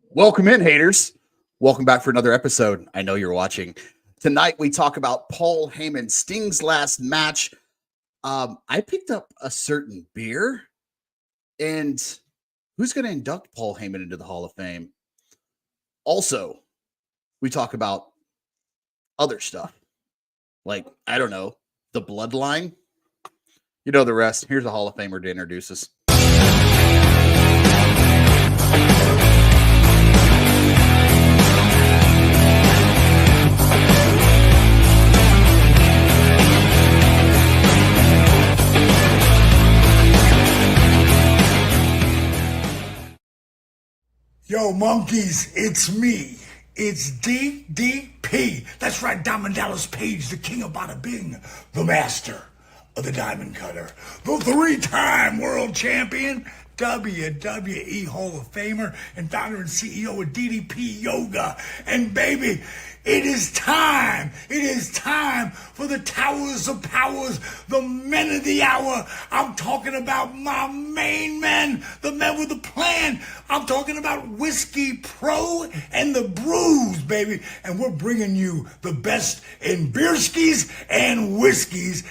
Welcome in, haters. Welcome back for another episode. I know you're watching. Tonight, we talk about Paul Heyman, Sting's last match. I picked up a certain beer, and who's going to induct Paul Heyman into the Hall of Fame? Also, we talk about other stuff, like, I don't know, the bloodline. You know the rest. Here's a Hall of Famer to introduce us. Yo, monkeys, it's me. It's DDP. That's right, Diamond Dallas Page, the king of bada bing, the master of the diamond cutter, the three-time world champion, WWE Hall of Famer, and founder and CEO of DDP Yoga. And baby, it is time. It is time for the Towers of Powers, the men of the hour. I'm talking about my main men, the men with the plan. I'm talking about Whisky Pro and the Brews, baby. And we're bringing you the best in beerskis and whiskeys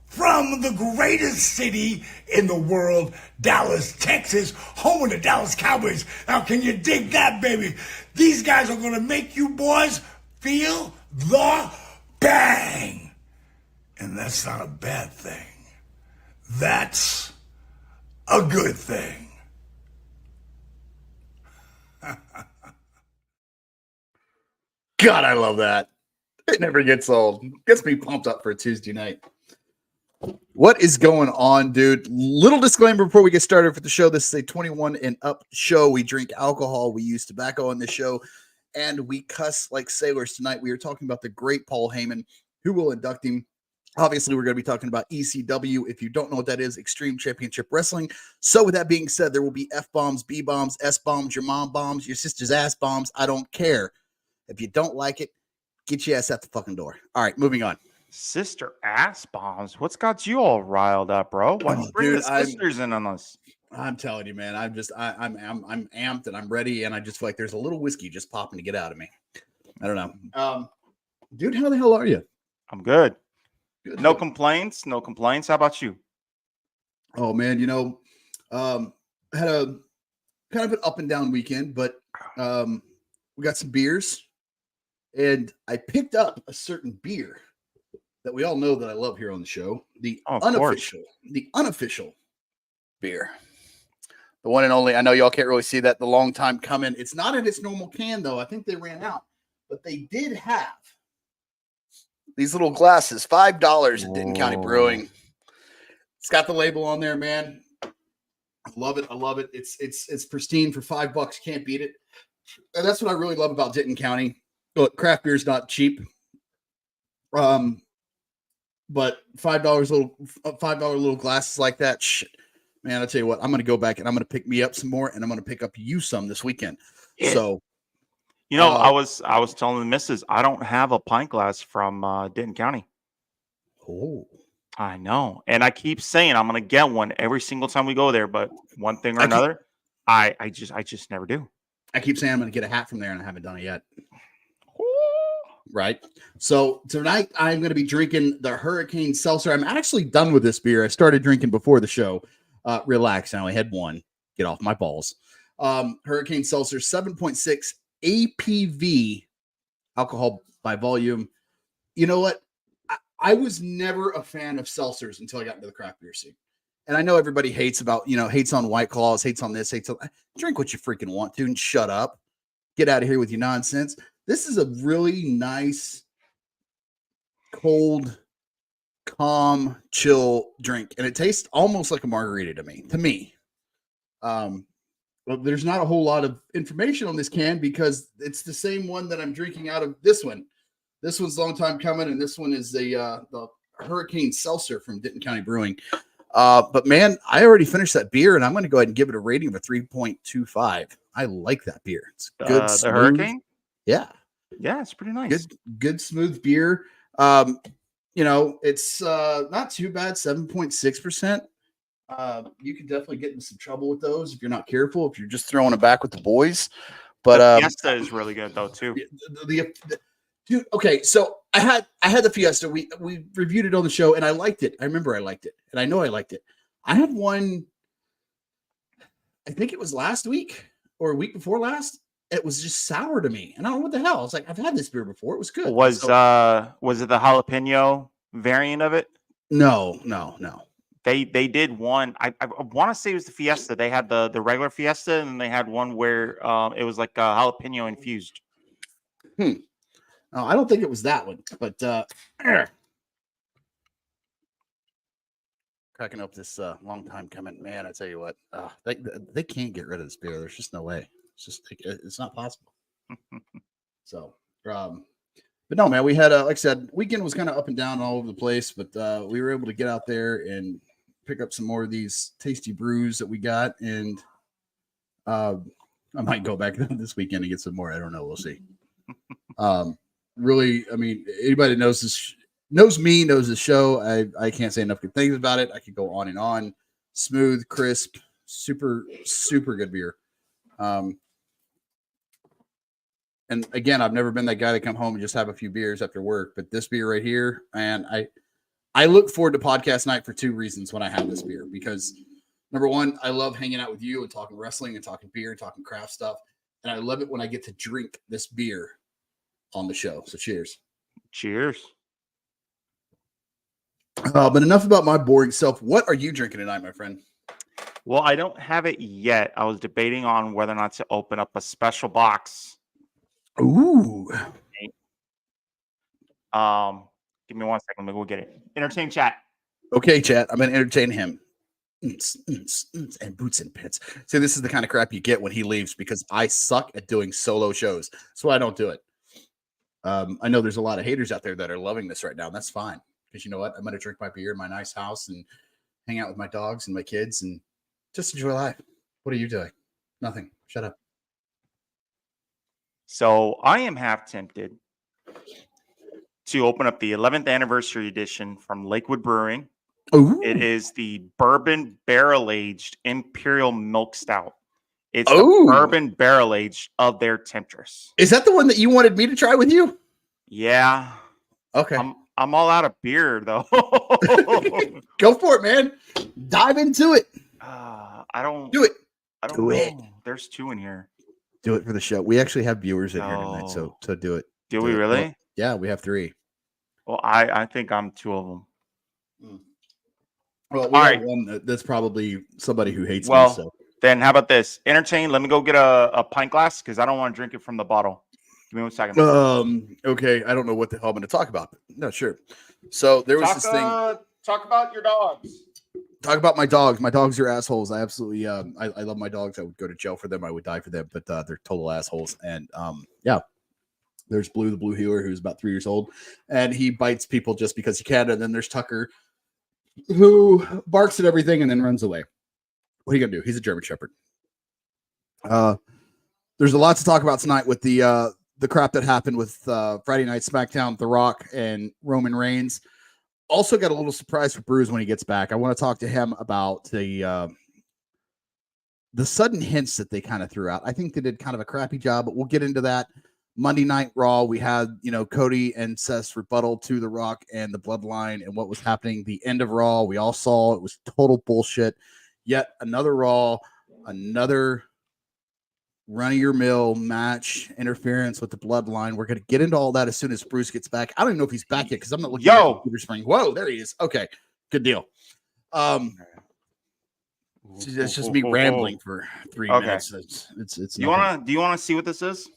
from the greatest city in the world, Dallas, Texas, home of the Dallas Cowboys. Now, can you dig that, baby? These guys are going to make you boys feel the bang. And that's not a bad thing. That's a good thing. God, I love that. It never gets old. Gets me pumped up for a Tuesday night. What is going on, dude? Little disclaimer before we get started for the show. This is a 21 and up show. We drink alcohol. We use tobacco on this show. And we cuss like sailors tonight. We are talking about the great Paul Heyman, who will induct him. Obviously, we're going to be talking about ECW. If you don't know what that is, Extreme Championship Wrestling. So with that being said, there will be F-bombs, B-bombs, S-bombs, your mom bombs, your sister's ass bombs. I don't care. If you don't like it, get your ass out the fucking door. All right, moving on. Sister ass bombs. What's got you all riled up, bro? Why don't you bring the sisters in on us? I'm telling you, man. I'm amped and I'm ready, and I just feel like there's a little whiskey just popping to get out of me. I don't know, dude. How the hell are you? I'm good. No complaints. No complaints. How about you? Oh man, had a kind of an up and down weekend, but we got some beers, and I picked up a certain beer that we all know that I love here on the show, the unofficial beer. The one and only. I know y'all can't really see that. The long time coming. It's not in its normal can, though. I think they ran out. But they did have these little glasses, $5 at Denton County Brewing. It's got the label on there, man. I love it. I love it. It's pristine for $5. Can't beat it. And that's what I really love about Denton County. Look, craft beer is not cheap. But $5 little glasses like that, shit, man. I tell you what, I'm gonna go back and I'm gonna pick me up some more, and I'm gonna pick up you some this weekend. Yeah. So, I was telling the missus I don't have a pint glass from Denton County. Oh, I know, and I keep saying I'm gonna get one every single time we go there, but one thing or another, I just never do. I keep saying I'm gonna get a hat from there, and I haven't done it yet. Right. So tonight I'm going to be drinking the Hurricane Seltzer. I'm actually done with this beer. I started drinking before the show. Relax. I only had one. Get off my balls. Hurricane Seltzer, 7.6 APV alcohol by volume. You know what? I was never a fan of seltzers until I got into the craft beer scene. And I know everybody hates on White Claws, hates on this, drink what you freaking want to and shut up. Get out of here with your nonsense. This is a really nice, cold, calm, chill drink, and it tastes almost like a margarita to me. But there's not a whole lot of information on this can because it's the same one that I'm drinking out of this one. This one's a long time coming, and this one is the Hurricane Seltzer from Denton County Brewing. But man, I already finished that beer, and I'm going to go ahead and give it a rating of a 3.25. I like that beer. It's good. The Hurricane? Yeah. Yeah, it's pretty nice. Good smooth beer. It's not too bad, 7.6%. You can definitely get into some trouble with those if you're not careful, if you're just throwing it back with the boys. But the Fiesta is really good though too. Dude, okay, so I had the Fiesta. We reviewed it on the show, and I liked it. I remember I liked it, and I know I liked it. I had one. I think it was last week or a week before last. It was just sour to me, and I don't know what the hell. I was like, I've had this beer before. It was good. Was it the jalapeno variant of it? No. They did one. I want to say it was the Fiesta. They had the regular Fiesta, and then they had one where it was like jalapeno infused. Oh, I don't think it was that one, but cracking up this long time coming, man. I tell you what, they can't get rid of this beer. There's just no way. It's not possible. So, but no, man, we had like I said, weekend was kind of up and down all over the place, but we were able to get out there and pick up some more of these tasty brews that we got, and I might go back this weekend and get some more. I don't know. We'll see. Really, I mean, anybody knows this, knows me, knows the show. I can't say enough good things about it. I could go on and on. Smooth, crisp, super, super good beer. And again, I've never been that guy to come home and just have a few beers after work, but this beer right here, and I look forward to podcast night for two reasons when I have this beer, because number one, I love hanging out with you and talking wrestling and talking beer and talking craft stuff. And I love it when I get to drink this beer on the show. So cheers. Cheers. But enough about my boring self. What are you drinking tonight, my friend? Well, I don't have it yet. I was debating on whether or not to open up a special box. Ooh. Give me 1 second. Let me go get it. Entertain chat. Okay, chat. I'm going to entertain him. And boots and pits. See, this is the kind of crap you get when he leaves, because I suck at doing solo shows. That's why I don't do it. I know there's a lot of haters out there that are loving this right now. And that's fine, because you know what? I'm going to drink my beer in my nice house and hang out with my dogs and my kids and just enjoy life. What are you doing? Nothing. Shut up. So I am half tempted to open up the 11th anniversary edition from Lakewood Brewing. Ooh. It is the bourbon barrel-aged Imperial Milk Stout. It's the bourbon barrel-aged of their Temptress. Is that the one that you wanted me to try with you? Yeah. Okay. I'm all out of beer, though. Go for it, man. Dive into it. I don't do it. I don't do know. It. There's two in here. Do it for the show. We actually have viewers in here tonight, so do it. Do we really? Well, yeah, we have 3. Well, I think I'm 2 of them. Well, we have one that's probably somebody who hates me. So then, how about this? Entertain. Let me go get a pint glass, because I don't want to drink it from the bottle. Give me 1 second. Okay. I don't know what the hell I'm going to talk about. No, sure. So there was this thing. Talk about your dogs. Talk about my dogs. My dogs are assholes. I absolutely, I love my dogs. I would go to jail for them. I would die for them, but they're total assholes. And yeah, there's Blue, the blue heeler, who's about 3 years old, and he bites people just because he can. And then there's Tucker, who barks at everything and then runs away. What are you gonna do? He's a German Shepherd. There's a lot to talk about tonight with the crap that happened with Friday Night SmackDown, The Rock and Roman Reigns. Also got a little surprise for Bruce when he gets back. I want to talk to him about the sudden hints that they kind of threw out. I think they did kind of a crappy job, but we'll get into that. Monday Night Raw, we had, Cody and Seth's rebuttal to The Rock and the Bloodline and what was happening. The end of Raw, we all saw it was total bullshit. Yet another Raw, another run-of-your-mill match, interference with the Bloodline. We're going to get into all that as soon as Bruce gets back. I don't even know if he's back yet, because I'm not looking at the computer screen. Whoa, there he is. Okay, good deal. It's just me rambling for 3 minutes. It's do you want to see what this is?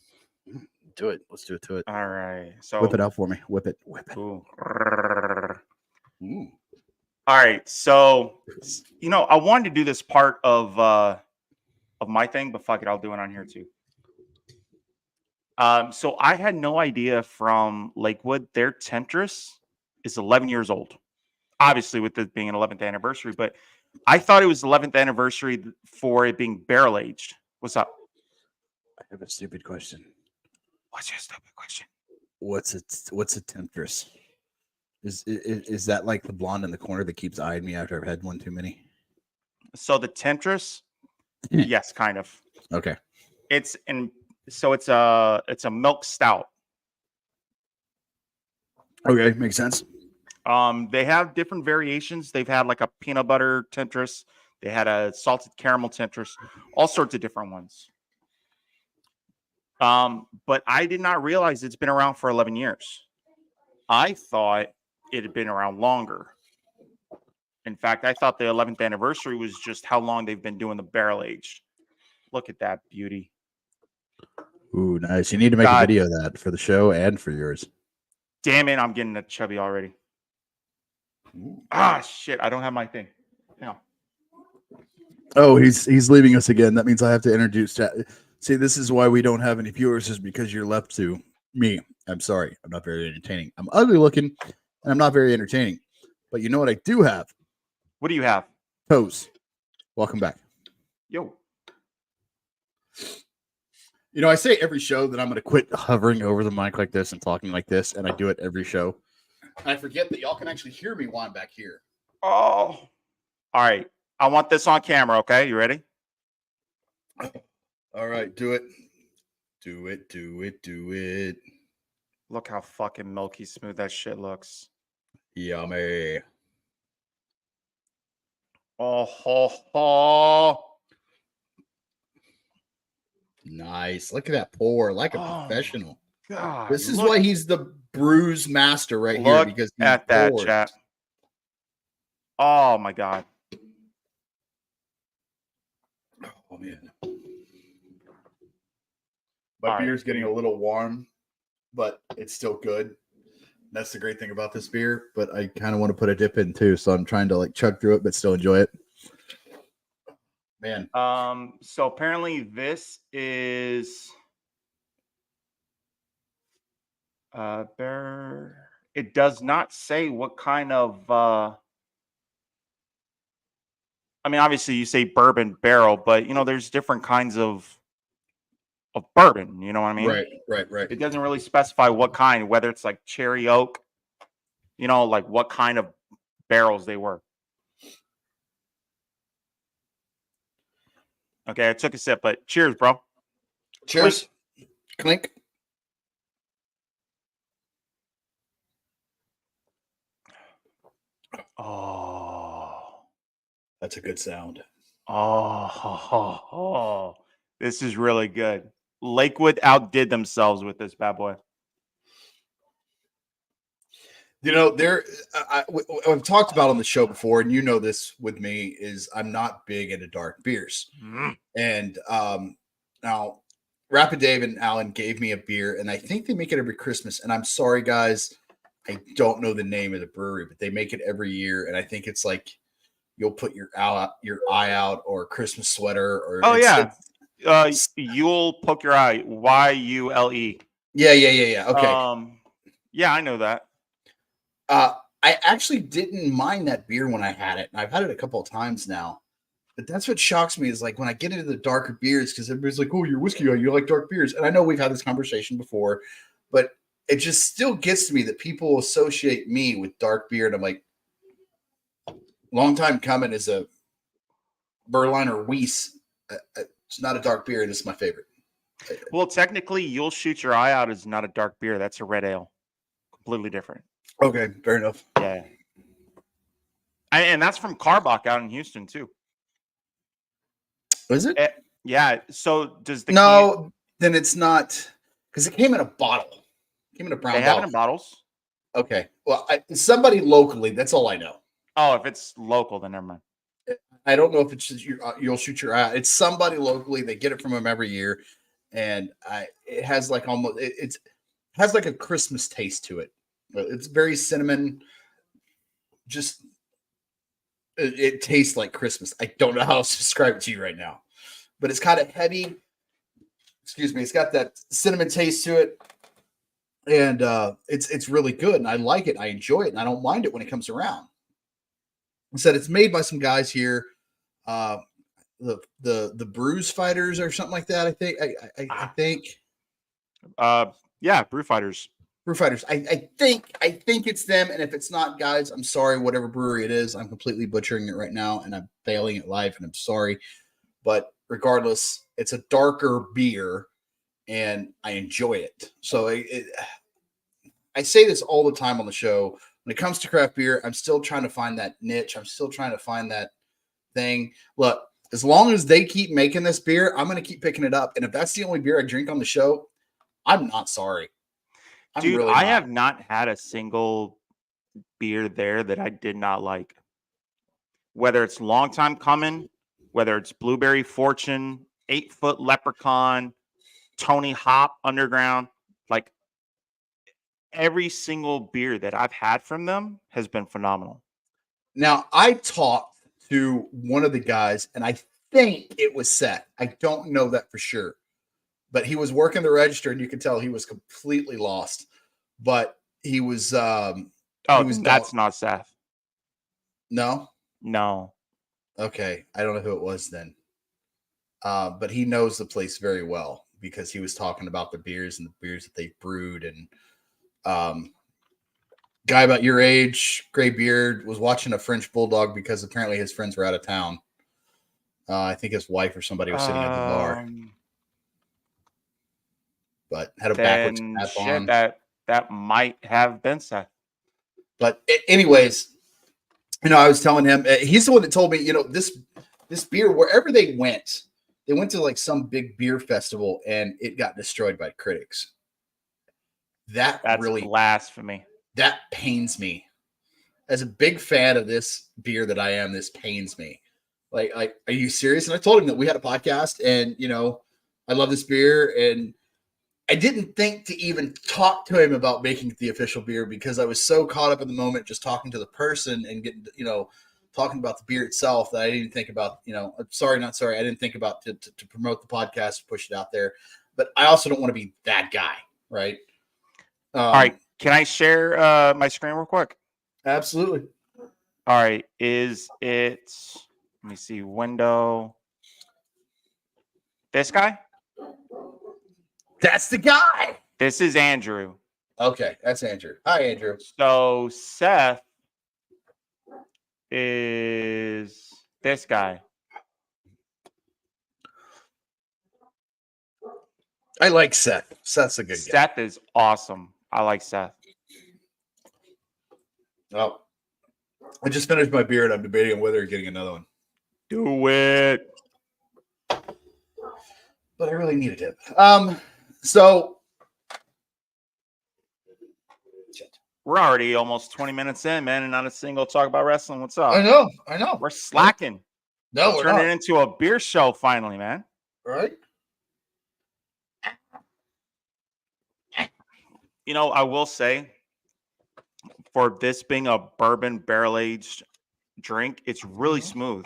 Do it. Let's do it to it. All right. So whip it out for me. Whip it. Ooh. All right. So, I wanted to do this part of my thing, but fuck it, I'll do it on here too. So I had no idea from Lakewood, their Temptress is 11 years old. Obviously, with it being an 11th anniversary, but I thought it was 11th anniversary for it being barrel aged. What's up? I have a stupid question. What's your stupid question? What's a Temptress? Is that like the blonde in the corner that keeps eyeing me after I've had one too many? So the Temptress, yes, kind of. Okay. It's an So it's a milk stout. Okay, makes sense. They have different variations. They've had like a peanut butter Tetris. They had a salted caramel Tetris. All sorts of different ones. But I did not realize it's been around for 11 years. I thought it had been around longer. In fact, I thought the 11th anniversary was just how long they've been doing the barrel aged. Look at that beauty. Ooh, nice. You need to make a God video of that for the show and for yours. damn it, I'm getting a chubby already. Ah, shit, I don't have my thing. No. Oh, he's leaving us again. That means I have to introduce. See, this is why we don't have any viewers, is because you're left to me. I'm sorry. I'm not very entertaining. I'm ugly looking, and I'm not very entertaining. But you know what I do have? What do you have? Toes. Welcome back. Yo. You know, I say every show that I'm going to quit hovering over the mic like this and talking like this, and I do it every show. I forget that y'all can actually hear me while I'm back here. Oh. All right. I want this on camera, okay? You ready? All right, do it. Do it, do it, do it. Look how fucking milky smooth that shit looks. Yummy. Oh, ho, ho. Nice. Look at that pour, like a Oh, professional. God. This is look, why he's the bruise master right here, look because he at that, pours. chat. Oh, my God. Oh, man. My All right. beer's getting a little warm, but it's still good. That's the great thing about this beer, but I kind of want to put a dip in too, so I'm trying to like chug through it but still enjoy it. Man. So apparently this is bear. It does not say what kind of I mean, obviously you say bourbon barrel, but you know, there's different kinds of bourbon, you know what I mean? Right. It doesn't really specify what kind, whether it's like cherry oak, you know, like what kind of barrels they were. Okay, I took a sip, but cheers, bro. Cheers. Clink. Oh. That's a good sound. Oh, this is really good. Lakewood outdid themselves with this bad boy. You know, I've talked about on the show before, and you know this with me, is I'm not big into dark beers. Mm. And now Rapid Dave and Alan gave me a beer, and I think they make it every Christmas. And I'm sorry, guys, I don't know the name of the brewery, but they make it every year. And I think it's like you'll put your eye out, or a Christmas sweater, or Oh yeah, you'll poke your eye. YULE. Yeah. Okay. Yeah, I know that. I actually didn't mind that beer when I had it. And I've had it a couple of times now. But that's what shocks me, is like when I get into the darker beers, because everybody's like, oh, you're whiskey guy, you like dark beers. And I know we've had this conversation before, but it just still gets to me that people associate me with dark beer. And I'm like, long time coming is a Berliner Weiss. It's not a dark beer, and it's my favorite. Well, technically, You'll Shoot Your Eye Out is not a dark beer. That's a red ale. Completely different. Okay, fair enough. Yeah. And that's from Carbach out in Houston, too. Is it? Yeah. So does the then it's not, because it came in a bottle. It came in a brown bottle. They have it in bottles? Okay. Well, somebody locally, that's all I know. Oh, if it's local, then never mind. I don't know if it's just You'll Shoot Your Eye. It's somebody locally. They get it from them every year, and it has like almost it has like a Christmas taste to it. It's very cinnamon. Just it tastes like Christmas. I don't know how else to describe it to you right now, but it's kind of heavy. Excuse me. It's got that cinnamon taste to it, and it's really good, and I like it. I enjoy it, and I don't mind it when it comes around. I said it's made by some guys here, the Bruise Fighters or something like that. I think. I think. Yeah, Brew Fighters. Brew Fighters. I think it's them. And if it's not, guys, I'm sorry. Whatever brewery it is, I'm completely butchering it right now, and I'm failing at life, and I'm sorry. But regardless, it's a darker beer, and I enjoy it. So I say this all the time on the show. When it comes to craft beer, I'm still trying to find that niche. I'm still trying to find that thing. Look, as long as they keep making this beer, I'm going to keep picking it up. And if that's the only beer I drink on the show, I'm not sorry. I'm Dude, really I not. have not had a single beer there that I did not like. Whether it's long time coming, whether it's Blueberry Fortune, 8 Foot Leprechaun, Tony Hop Underground, like every single beer that I've had from them has been phenomenal. Now, I talked to one of the guys, and I think it was Seth. I don't know that for sure, but he was working the register, and you could tell he was completely lost. But he was Oh, he was then dull. that's not Seth. No, No. okay, I don't know who it was then. But he knows the place very well because he was talking about the beers and the beers that they brewed. And guy about your age, gray beard, was watching a French bulldog because apparently his friends were out of town. I think his wife or somebody was sitting at the bar, but had a backwards Then cap shit, on. that might have been Seth. But anyways, I was telling him he's the one that told me, this beer, wherever they went to like some big beer festival and it got destroyed by critics. That's blasphemy. That pains me. As a big fan of this beer that I am, this pains me. Like, are you serious? And I told him that we had a podcast, and I love this beer, and I didn't think to even talk to him about making it the official beer because I was so caught up in the moment, just talking to the person and getting, talking about the beer itself, that I didn't think about, sorry, not sorry. I didn't think about to promote the podcast, push it out there. But I also don't want to be that guy, right? All right. Can I share my screen real quick? Absolutely. All right. Is it, let me see, window. This guy? That's the guy. This is Andrew. Okay, that's Andrew. Hi, Andrew. So Seth is this guy. I like Seth. Seth's a good guy. Seth is awesome. I like Seth. Oh, I just finished my beer and I'm debating on whether or getting another one. Do it. But I really needed it. So we're already almost 20 minutes in, man, and not a single talk about wrestling. What's up? I know. We're slacking. No, we're turning not. it into a beer show finally, man. Right? I will say, for this being a bourbon barrel-aged drink, it's really smooth.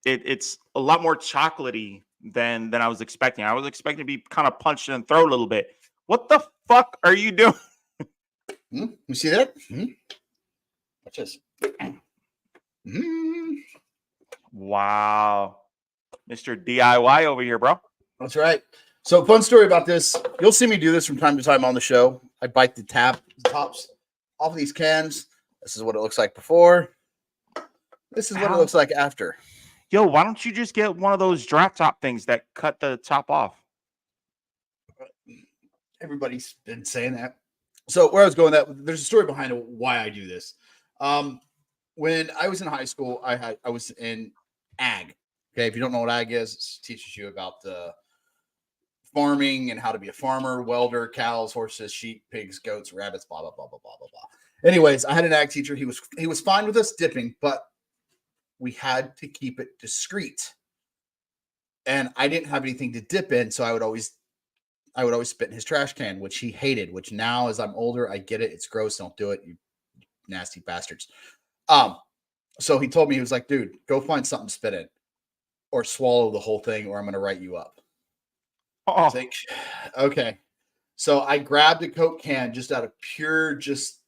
It's a lot more chocolatey than I was expecting. I was expecting to be kind of punched in the throat a little bit. What the fuck are you doing? You see that? Watch this. Wow. Mr. DIY over here, bro. That's right. So, fun story about this. You'll see me do this from time to time on the show. I bite the tops off of these cans. This is what it looks like before. This is what it looks like after. Yo, why don't you just get one of those drop top things that cut the top off? Everybody's been saying that. So where I was going, there's a story behind why I do this. When I was in high school, I was in ag. Okay, if you don't know what ag is, it teaches you about the farming and how to be a farmer, welder, cows, horses, sheep, pigs, goats, rabbits, blah blah blah blah blah blah blah. Anyways, I had an ag teacher. He was fine with us dipping, but we had to keep it discreet. And I didn't have anything to dip in, so I would always spit in his trash can, which he hated. Which now, as I'm older, I get it. It's gross. Don't do it, you nasty bastards. So he told me, he was like, dude, go find something to spit in or swallow the whole thing or I'm going to write you up. I was like, okay. So I grabbed a Coke can just out of pure, just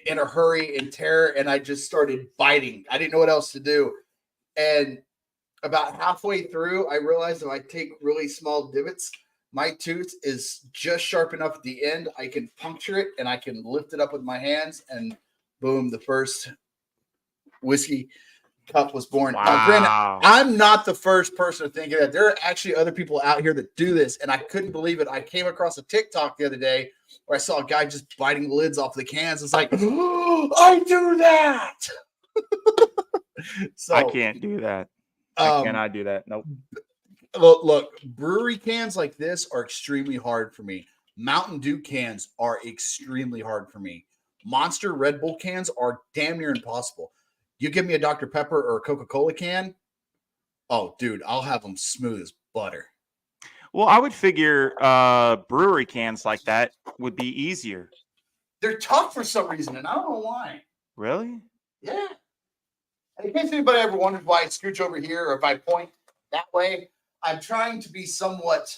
in a hurry and terror. And I just started biting. I didn't know what else to do. And about halfway through, I realized if I take really small divots, my tooth is just sharp enough at the end. I can puncture it and I can lift it up with my hands and boom, the first whiskey cup was born. Now, granted, Wow. I'm not the first person to think of that. There are actually other people out here that do this, and I couldn't believe it. I came across a TikTok the other day where I saw a guy just biting the lids off the cans. It's like, oh, I do that. So I can't do that. I cannot do that. Nope. Look, brewery cans like this are extremely hard for me. Mountain Dew cans are extremely hard for me. Monster Red Bull cans are damn near impossible. You give me a Dr. Pepper or a Coca-Cola can, oh, dude, I'll have them smooth as butter. Well, I would figure brewery cans like that would be easier. They're tough for some reason, and I don't know why. Really? Yeah. In case anybody ever wonders why I scooch over here or if I point that way, I'm trying to be somewhat.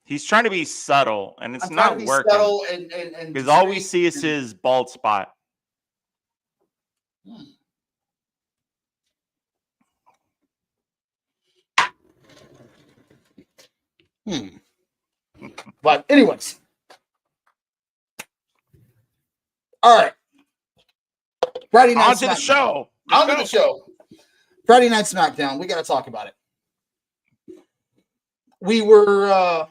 He's trying to be subtle, and it's I'm trying not to be working. subtle and Because all we see is his bald spot. But anyways. All right. Friday night. On to the show. On to the show. Friday Night SmackDown. We got to talk about it. We were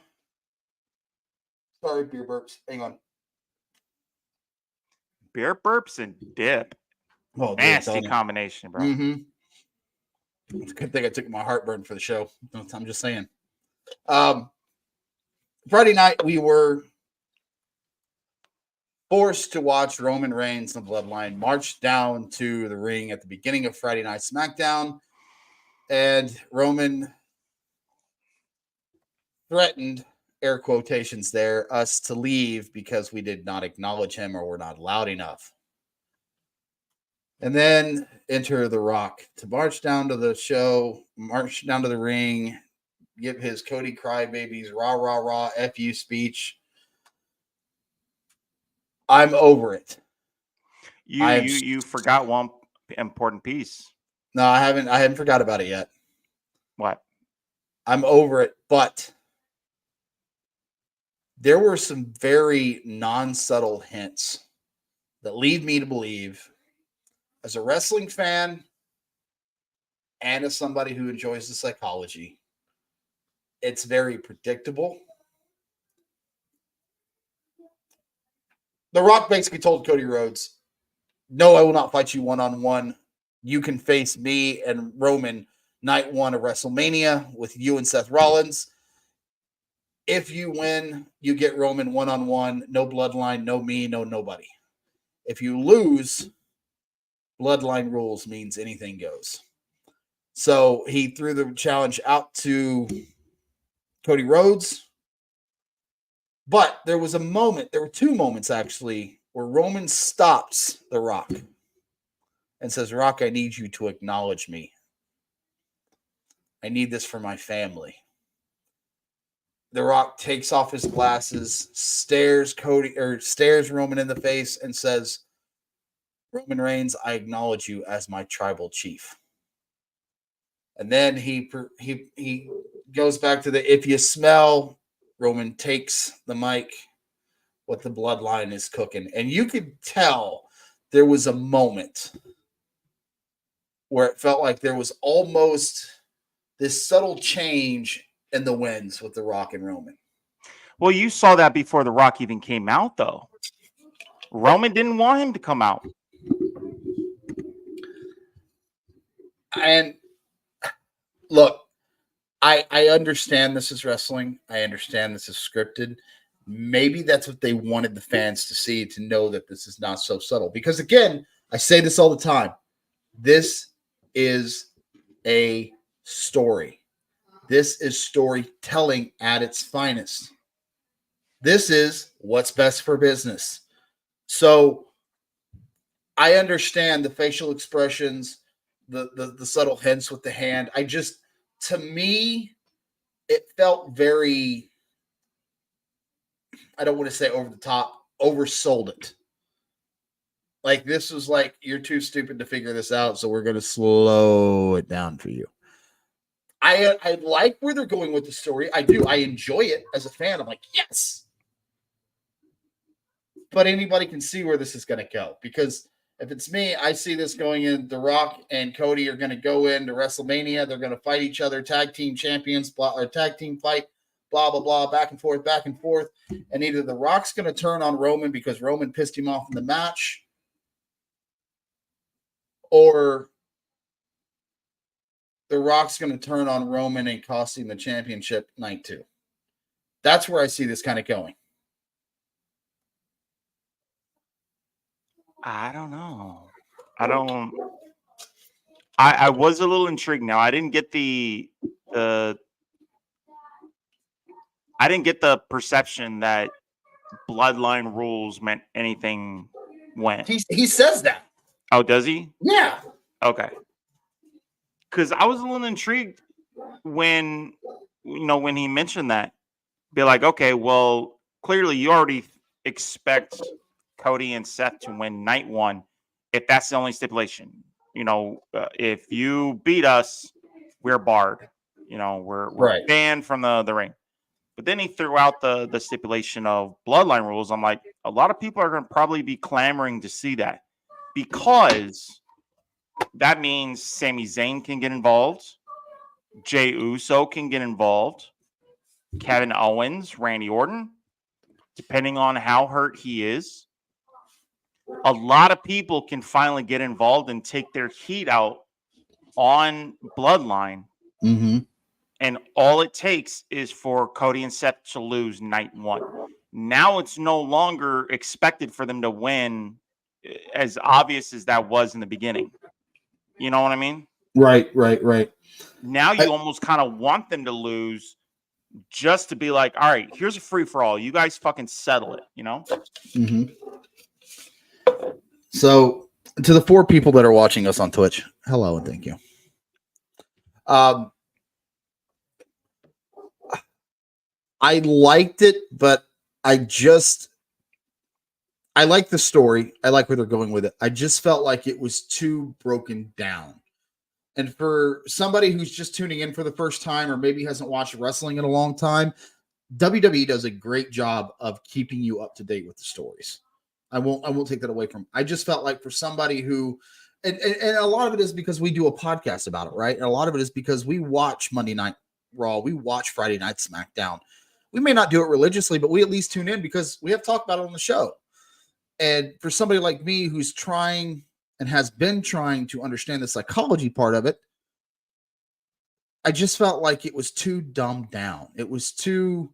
sorry, beer burps. Hang on. Beer burps and dip. Oh, nasty combination, bro. Mm-hmm. It's a good thing I took my heartburn for the show. I'm just saying. Friday night, we were forced to watch Roman Reigns and the Bloodline march down to the ring at the beginning of Friday Night SmackDown. And Roman threatened, air quotations there, us to leave because we did not acknowledge him or were not loud enough. And then enter The Rock to march down to the show, march down to the ring, give his Cody Crybabies rah, rah, rah, F you speech. I'm over it. You forgot one important piece. No, I haven't forgot about it yet. What? I'm over it, but there were some very non-subtle hints that lead me to believe, as a wrestling fan and as somebody who enjoys the psychology, it's very predictable. The Rock basically told Cody Rhodes, no, I will not fight you one-on-one. You can face me and Roman night one of WrestleMania with you and Seth Rollins. If you win, you get Roman one-on-one, no bloodline, no me, no nobody. If you lose, bloodline rules means anything goes. So he threw the challenge out to Cody Rhodes. But there was a moment, there were two moments actually, where Roman stops The Rock and says, Rock, I need you to acknowledge me. I need this for my family. The Rock takes off his glasses, stares Roman in the face and says, Roman Reigns, I acknowledge you as my tribal chief. And then he goes back to the, if you smell, Roman takes the mic, what the bloodline is cooking. And you could tell there was a moment where it felt like there was almost this subtle change in the winds with The Rock and Roman. Well, you saw that before The Rock even came out, though. Roman didn't want him to come out. And look, I understand this is wrestling. I understand this is scripted. Maybe that's what they wanted the fans to see, to know that this is not so subtle. Because again, I say this all the time. This is a story. This is storytelling at its finest. This is what's best for business. So I understand the facial expressions, the subtle hints with the hand. To me, it felt very, I don't want to say over the top, oversold it. Like this was like, you're too stupid to figure this out, so we're going to slow it down for you. I like where they're going with the story. I do. I enjoy it as a fan. I'm like, yes. But anybody can see where this is going to go, because If it's me, I see this going in. The Rock and Cody are going to go into WrestleMania. They're going to fight each other, tag team champions, or tag team fight, blah, blah, blah, back and forth, back and forth. And either The Rock's going to turn on Roman because Roman pissed him off in the match, or The Rock's going to turn on Roman and cost him the championship night 2. That's where I see this kind of going. I don't know. I was a little intrigued. Now I didn't get the perception that bloodline rules meant anything when. He says that. Oh, does he? Yeah. Okay. Because I was a little intrigued when he mentioned that. Be like, okay, well, clearly you already expect Cody and Seth to win night 1 if that's the only stipulation. If you beat us, we're barred. We're Right. banned from the ring. But then he threw out the stipulation of bloodline rules. I'm like, a lot of people are going to probably be clamoring to see that, because that means Sami Zayn can get involved, Jey Uso can get involved, Kevin Owens, Randy Orton, depending on how hurt he is. A lot of people can finally get involved and take their heat out on Bloodline. Mm-hmm. And all it takes is for Cody and Seth to lose night 1. Now it's no longer expected for them to win, as obvious as that was in the beginning. You know what I mean? Right. Now you almost kind of want them to lose just to be like, all right, here's a free-for-all. You guys fucking settle it, Mm-hmm. So, to the 4 people that are watching us on Twitch, hello and thank you. I liked it, but I like the story. I like where they're going with it. I just felt like it was too broken down. And for somebody who's just tuning in for the first time, or maybe hasn't watched wrestling in a long time, WWE does a great job of keeping you up to date with the stories. I won't take that away from. I just felt like for somebody who, and a lot of it is because we do a podcast about it, right? And a lot of it is because we watch Monday Night Raw, we watch Friday Night SmackDown. We may not do it religiously, but we at least tune in because we have talked about it on the show. And for somebody like me who's trying and has been trying to understand the psychology part of it, I just felt like it was too dumbed down. It was too,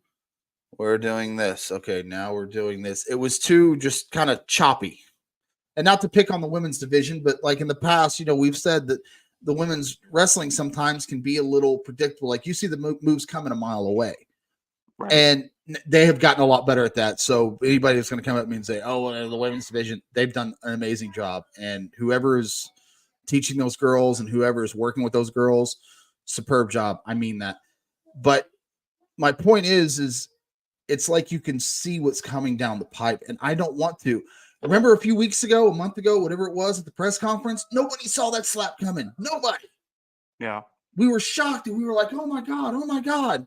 we're doing this. Okay, now we're doing this. It was too just kind of choppy. And not to pick on the women's division, but like in the past, we've said that the women's wrestling sometimes can be a little predictable. Like you see the moves coming a mile away. Right. And they have gotten a lot better at that. So anybody that's going to come at me and say, oh, the women's division, they've done an amazing job. And whoever is teaching those girls and whoever is working with those girls, superb job. I mean that. But my point is it's like you can see what's coming down the pipe. And I don't want to. Remember a few weeks ago, a month ago, whatever it was at the press conference, nobody saw that slap coming. Nobody. Yeah. We were shocked and we were like, oh my God, oh my God.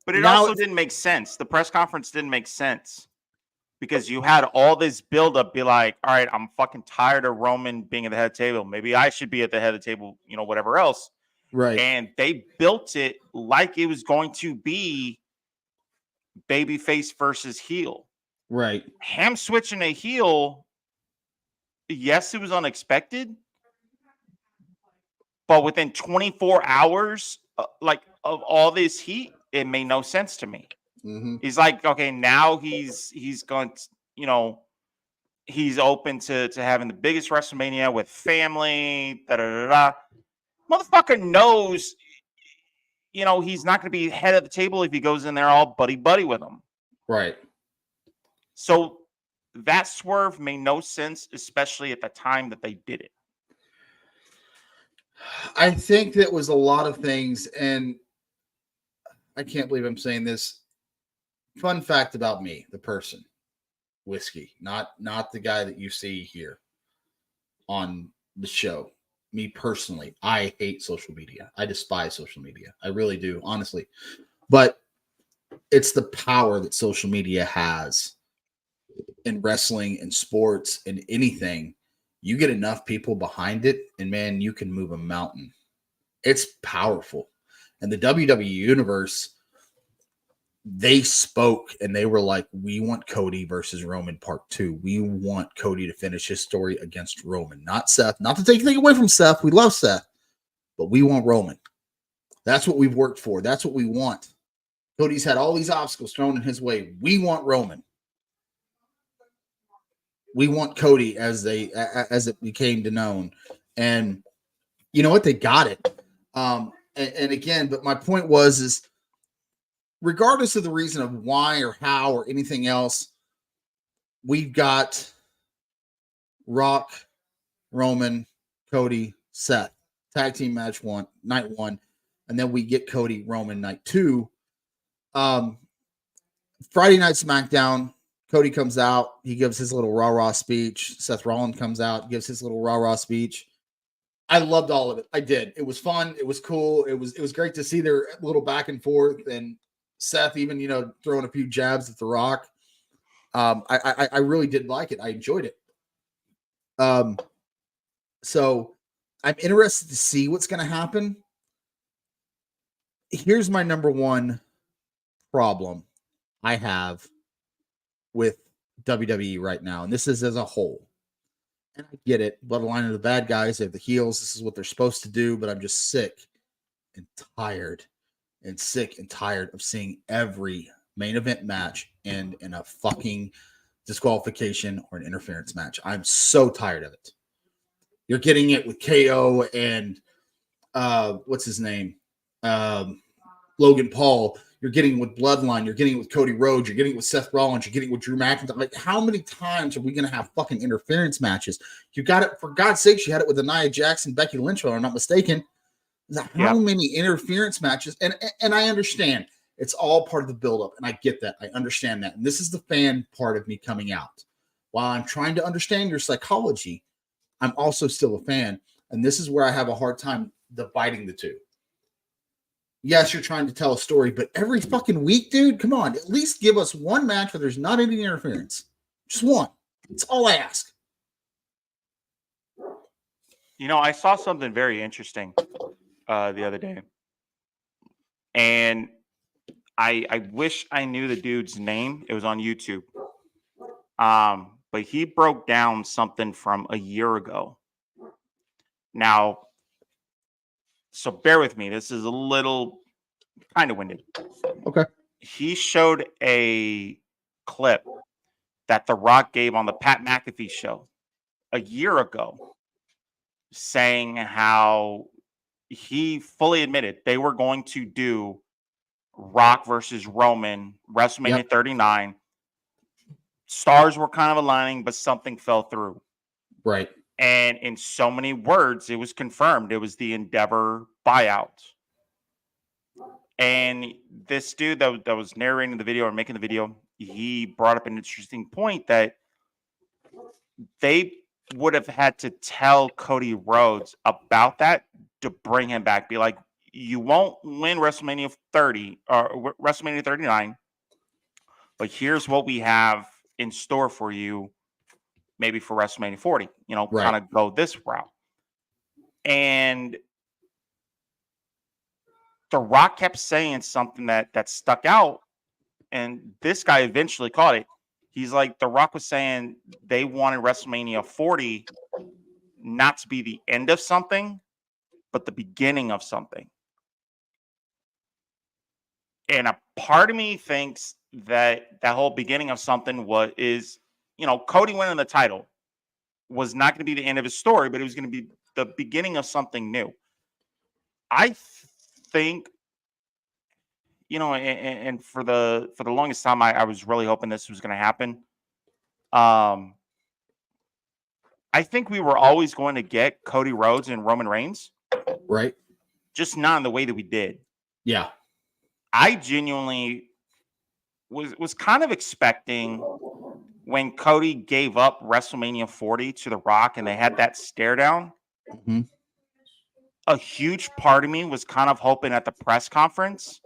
But it also didn't make sense. The press conference didn't make sense because you had all this buildup. Be like, all right, I'm fucking tired of Roman being at the head of the table. Maybe I should be at the head of the table, whatever else. Right. And they built it like it was going to be babyface versus heel. Right. Him switching a heel, yes, it was unexpected. But within 24 hours, of all this heat, it made no sense to me. Mm-hmm. He's like, okay, now he's going to, he's open to having the biggest WrestleMania with family. Motherfucker knows, he's not going to be head of the table if he goes in there all buddy with him. Right. So that swerve made no sense, especially at the time that they did it. I think that was a lot of things, and I can't believe I'm saying this. Fun fact about me, the person, Whisky, not the guy that you see here on the show. Me personally, I hate social media. I despise social media. I really do, honestly. But it's the power that social media has in wrestling and sports and anything. You get enough people behind it, and man, you can move a mountain. It's powerful. And the WWE Universe, they spoke and they were like, we want Cody versus Roman part 2. We want Cody to finish his story against Roman, not Seth. Not to take anything away from Seth. We love Seth, but we want Roman. That's what we've worked for. That's what we want. Cody's had all these obstacles thrown in his way. We want Roman. We want Cody as it became to known. And you know what? They got it. And again, but my point is regardless of the reason of why or how or anything else, we've got Rock, Roman, Cody, Seth, tag team match night 1, and then we get Cody, Roman, night 2. Friday night SmackDown, Cody comes out, he gives his little rah-rah speech. Seth Rollins comes out, gives his little rah-rah speech. I loved all of it. I did. It was fun. It was cool. It was great to see their little back and forth, and Seth even, throwing a few jabs at The Rock. I really did like it. I enjoyed it. So I'm interested to see what's going to happen. Here's my number one problem I have with WWE right now, and this is as a whole. And I get it. Bloodline are the bad guys. They're the heels. This is what they're supposed to do. But I'm just sick and tired of seeing every main event match end in a fucking disqualification or an interference match. I'm so tired of it. You're getting it with KO and what's his name? Logan Paul. You're getting it with Bloodline. You're getting it with Cody Rhodes. You're getting it with Seth Rollins. You're getting it with Drew McIntyre. Like, how many times are we going to have fucking interference matches? You got it, for God's sakes, you had it with Nia Jax, Becky Lynch, if I'm not mistaken. How many interference matches? And I understand. It's all part of the buildup, and I get that. I understand that. And this is the fan part of me coming out. While I'm trying to understand your psychology, I'm also still a fan. And this is where I have a hard time dividing the two. Yes, you're trying to tell a story, but every fucking week, dude, come on. At least give us one match where there's not any interference. Just one. That's all I ask. I saw something very interesting the other day. And I wish I knew the dude's name. It was on YouTube. But he broke down something from a year ago. Now, so bear with me. This is a little kind of winded. Okay. He showed a clip that The Rock gave on the Pat McAfee show a year ago, saying how he fully admitted they were going to do Rock versus Roman, WrestleMania 39. Stars were kind of aligning, but something fell through. Right. And in so many words, it was confirmed. It was the Endeavor buyout. And this dude that was narrating the video or making the video, he brought up an interesting point that they would have had to tell Cody Rhodes about that to bring him back. Be like, you won't win WrestleMania 30 or WrestleMania 39, but here's what we have in store for you, maybe for WrestleMania 40, kind of go this route. And The Rock kept saying something that stuck out, and this guy eventually caught it. He's like, The Rock was saying they wanted WrestleMania 40 not to be the end of something, but the beginning of something. And a part of me thinks that whole beginning of something is Cody winning the title was not going to be the end of his story, but it was going to be the beginning of something new. I think, and for the longest time, I was really hoping this was going to happen. I think we were always going to get Cody Rhodes and Roman Reigns. Right. Just not in the way that we did. Yeah. I genuinely was kind of expecting when Cody gave up WrestleMania 40 to The Rock and they had that stare down. Mm-hmm. A huge part of me was kind of hoping at the press conference,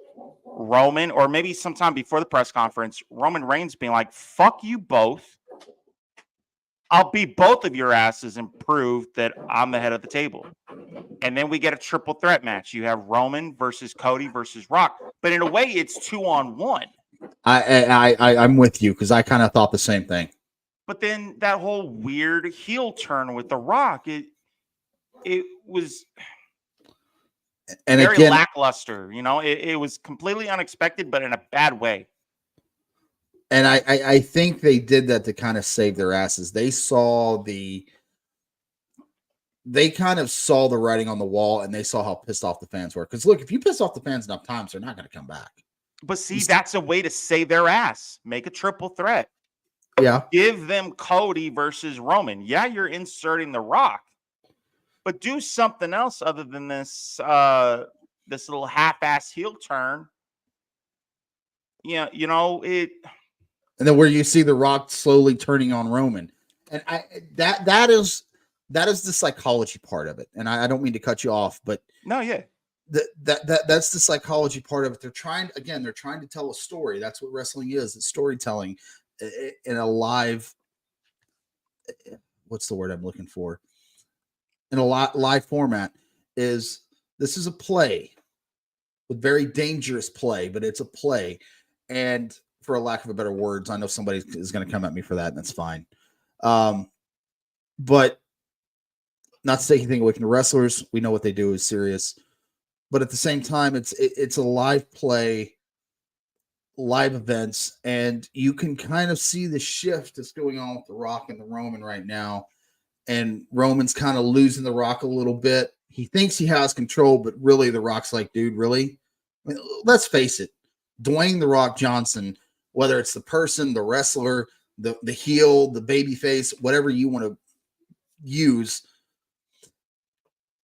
Roman, or maybe sometime before the press conference, Roman Reigns being like, fuck you both. I'll beat both of your asses and prove that I'm the head of the table. And then we get a triple threat match. You have Roman versus Cody versus Rock. But in a way, it's 2-on-1. I'm with you because I kind of thought the same thing. But then that whole weird heel turn with The Rock, it was And very again, lackluster. It was completely unexpected, but in a bad way. and I think they did that to kind of save their asses. They kind of saw the writing on the wall, and they saw how pissed off the fans were. Because look, if you piss off the fans enough times, they're not going to come back. But see, that's a way to save their ass. Make a triple threat. Yeah. Give them Cody versus Roman. Yeah, you're inserting The Rock, but do something else other than this this little half-ass heel turn. Yeah, it. And then where you see The Rock slowly turning on Roman, and that is the psychology part of it. And I don't mean to cut you off, but No, yeah, that's the psychology part of it. They're trying to tell a story. That's what wrestling is. It's storytelling in a live. What's the word I'm looking for? In a live format. This is a play, with very dangerous play, but it's a play. And for a lack of a better words, I know somebody is going to come at me for that, and that's fine. But not to take anything away from the wrestlers, we know what they do is serious. But at the same time, it's a live play, live events, and you can kind of see the shift that's going on with The Rock and the Roman right now. And Roman's kind of losing The Rock a little bit. He thinks he has control, but really The Rock's like, dude, really? I mean, let's face it. Dwayne The Rock Johnson, whether it's the person, the wrestler, the heel, the baby face, whatever you want to use,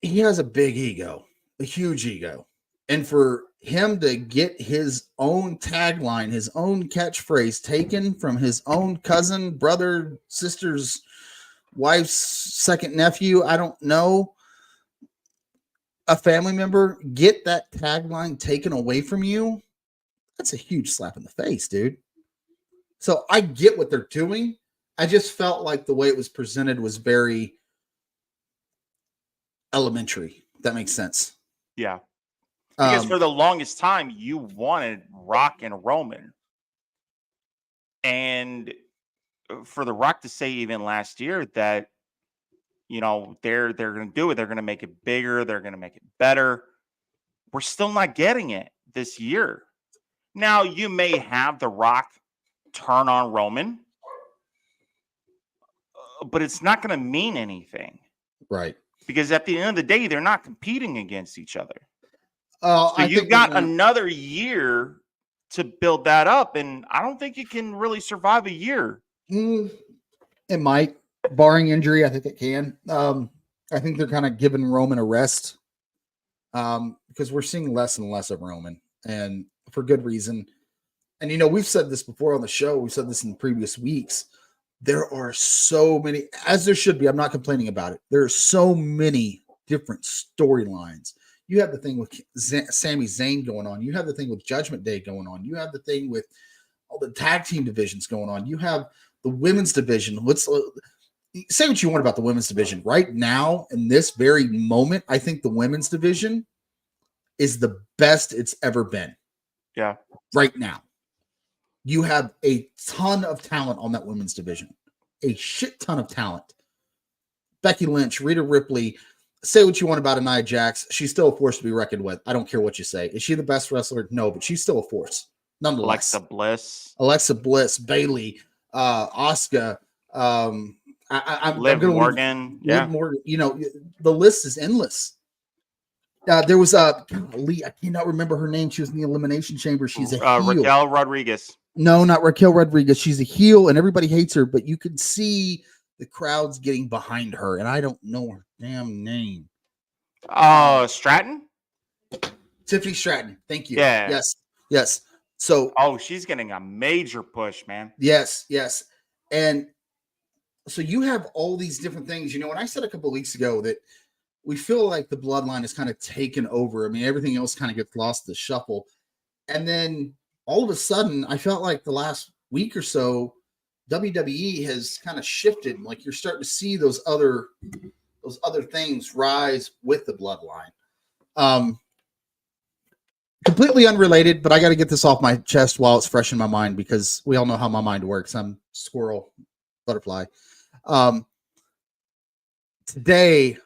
he has a big ego, a huge ego. And for him to get his own tagline, his own catchphrase taken from his own cousin, brother, sister's wife's second nephew, I don't know, a family member, get that tagline taken away from you, that's a huge slap in the face, dude. So I get what they're doing. I just felt like the way it was presented was very elementary. If that makes sense. Yeah. Because for the longest time, you wanted Rock and Roman. And for The Rock to say even last year that, they're going to do it. They're going to make it bigger. They're going to make it better. We're still not getting it this year. Now, you may have The Rock turn on Roman, but it's not going to mean anything. Right. Because at the end of the day, they're not competing against each other. So you've got another year to build that up, and I don't think you can really survive a year. It might, barring injury. I think it can. I think they're kind of giving Roman a rest because we're seeing less and less of Roman, and for good reason. And we've said this before on the show. We've said this in previous weeks. There are so many, as there should be. I'm not complaining about it. There are so many different storylines. You have the thing with Sami Zayn going on. You have the thing with Judgment Day going on. You have the thing with all the tag team divisions going on. You have the women's division. Say what you want about the women's division. Right now, in this very moment, I think the women's division is the best it's ever been. Yeah. Right now. You have a ton of talent on that women's division. A shit ton of talent. Becky Lynch, Rhea Ripley. Say what you want about Nia Jax. She's still a force to be reckoned with. I don't care what you say. Is she the best wrestler? No, but she's still a force. Nonetheless. Alexa Bliss, Bayley, Asuka, Liv Morgan. Liv Morgan. The list is endless. There was I cannot remember her name. She was in the Elimination Chamber. She's a heel. Raquel Rodriguez. No, not Raquel Rodriguez. She's a heel, and everybody hates her, but you can see the crowds getting behind her, and I don't know her damn name. Stratton? Tiffany Stratton. Thank you. Yeah. Yes. So, she's getting a major push, man. Yes. And so you have all these different things. And I said a couple of weeks ago that we feel like the bloodline is kind of taken over. I mean, everything else kind of gets lost in the shuffle. And then all of a sudden, I felt like the last week or so, WWE has kind of shifted. Like you're starting to see those other things rise with the bloodline. Completely unrelated, but I got to get this off my chest while it's fresh in my mind because we all know how my mind works. I'm squirrel, butterfly. Today,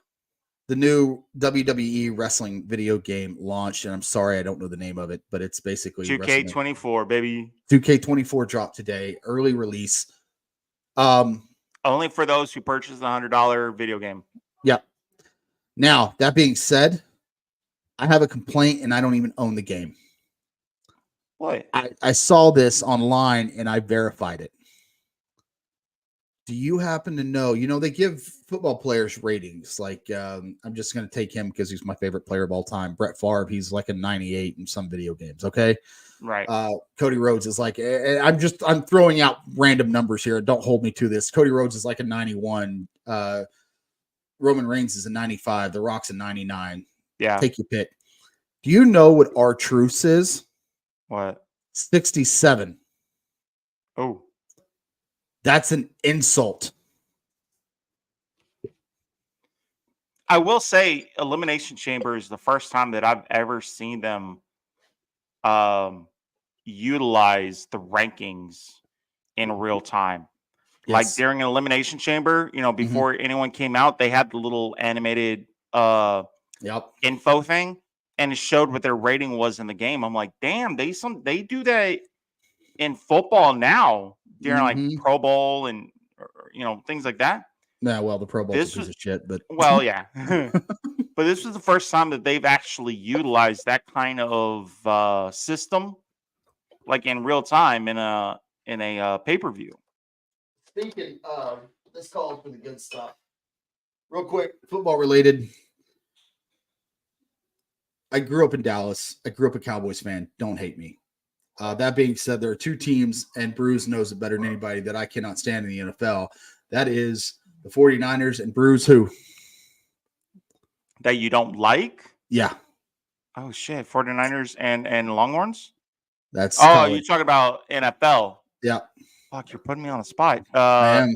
the new WWE wrestling video game launched, and I'm sorry I don't know the name of it, but it's basically 2K24, baby. 2K24 dropped today, early release. Only for those who purchased the $100 video game. Yep. Now, that being said, I have a complaint and I don't even own the game. What? I saw this online and I verified it. Do you happen to know, they give football players ratings. Like, I'm just going to take him because he's my favorite player of all time. Brett Favre, he's like a 98 in some video games. Okay. Right. Cody Rhodes is like, I'm throwing out random numbers here. Don't hold me to this. Cody Rhodes is like a 91. Roman Reigns is a 95. The Rock's a 99. Yeah. Take your pick. Do you know what R-Truth is? What? 67. Oh. That's an insult. I will say Elimination Chamber is the first time that I've ever seen them utilize the rankings in real time. Yes. Like during an Elimination Chamber, before anyone came out, they had the little animated info thing, and it showed what their rating was in the game. I'm like, damn, they do that in football now during like Pro Bowl and things like that. Yeah, well, the Pro Bowl is a piece of shit, but well, yeah. But this was the first time that they've actually utilized that kind of system, like in real time in a pay-per-view. Speaking of, let's call for the good stuff. Real quick, football related. I grew up in Dallas. I grew up a Cowboys fan. Don't hate me. That being said, there are two teams, and Bruce knows it better than anybody, that I cannot stand in the NFL. That is the 49ers and Bruce who? That you don't like? Yeah. Oh, shit. 49ers and Longhorns? That's college. You're talking about NFL. Yeah. Fuck, you're putting me on the spot.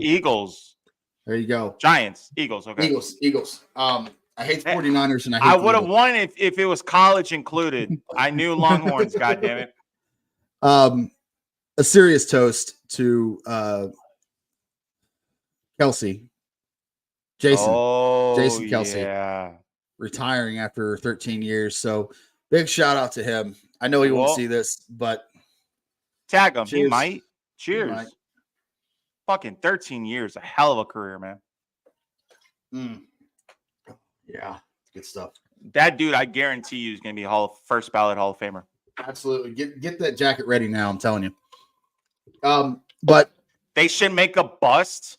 Eagles. There you go. Giants. Eagles. Okay. Eagles. I hate the 49ers and I would have won if it was college included. I knew Longhorns, goddammit. A serious toast to Kelsey. Jason Kelsey. Yeah. Retiring after 13 years. So big shout out to him. I know he won't see this, but tag him. Cheers. He might. Cheers. He might. Fucking 13 years. A hell of a career, man. Yeah. Good stuff. That dude, I guarantee you, is going to be first ballot Hall of Famer. Absolutely. Get that jacket ready now. I'm telling you. But they should make a bust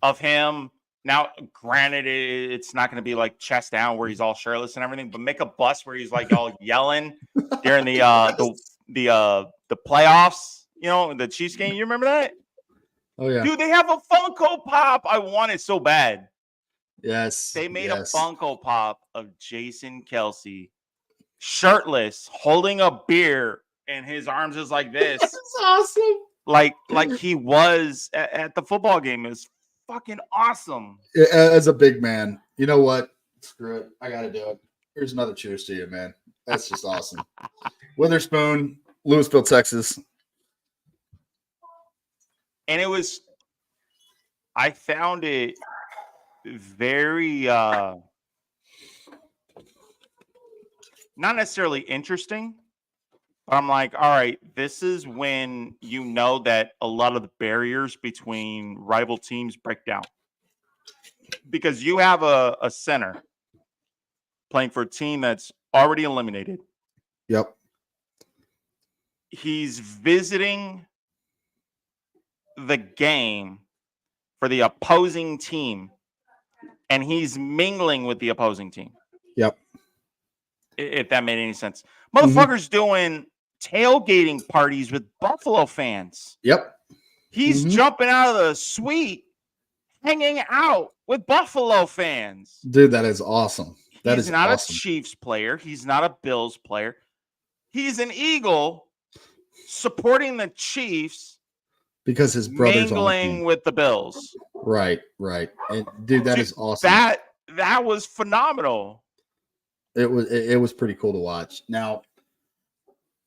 of him. Now, granted, it's not going to be like chest down where he's all shirtless and everything, but make a bust where he's like all yelling during the playoffs. The Chiefs game. You remember that? Oh yeah, dude. They have a Funko Pop. I want it so bad. Yes, they made a Funko Pop of Jason Kelsey, shirtless, holding a beer, and his arms is like this. That's awesome. Like he was at the football game. It was fucking awesome. As a big man, you know what? Screw it. I got to do it. Here's another cheers to you, man. That's just awesome. Witherspoon, Louisville, Texas. And I found it very, not necessarily interesting, but I'm like, all right, this is when you know that a lot of the barriers between rival teams break down. Because you have a center playing for a team that's already eliminated. Yep. He's visiting the game for the opposing team, and he's mingling with the opposing team. Yep. If that made any sense. Motherfucker's doing tailgating parties with Buffalo fans. Yep. He's jumping out of the suite, hanging out with Buffalo fans. Dude, that is awesome. He's not a Chiefs player. He's not a Bills player. He's an Eagle supporting the Chiefs because his brother's on the team. Mingling with the Bills. Right. And dude, that is awesome. That was phenomenal. It was pretty cool to watch. Now,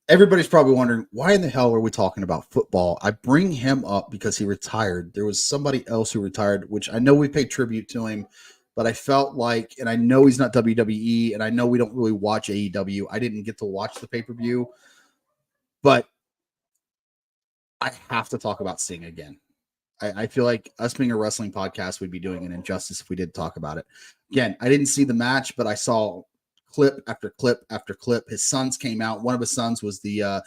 everybody's probably wondering, why in the hell are we talking about football? I bring him up because he retired. There was somebody else who retired, which I know we paid tribute to him, but I felt like, and I know he's not WWE, and I know we don't really watch AEW. I didn't get to watch the pay-per-view, but I have to talk about Sting again. I feel like us being a wrestling podcast would be doing an injustice if we did talk about it. Again, I didn't see the match, but I saw clip after clip after clip. His sons came out. One of his sons was the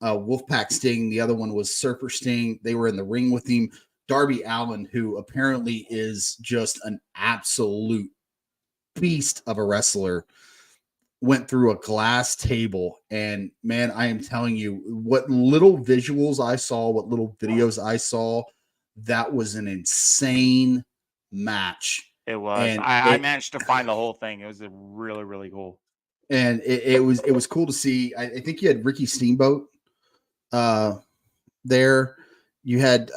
Wolfpack Sting. The other one was Surfer Sting. They were in the ring with him. Darby Allin, who apparently is just an absolute beast of a wrestler, went through a glass table. And man, I am telling you, what little visuals I saw, what little videos I saw, that was an insane match. It was. I managed to find the whole thing. It was really, really cool. And it was cool to see. I think you had Ricky Steamboat there. You had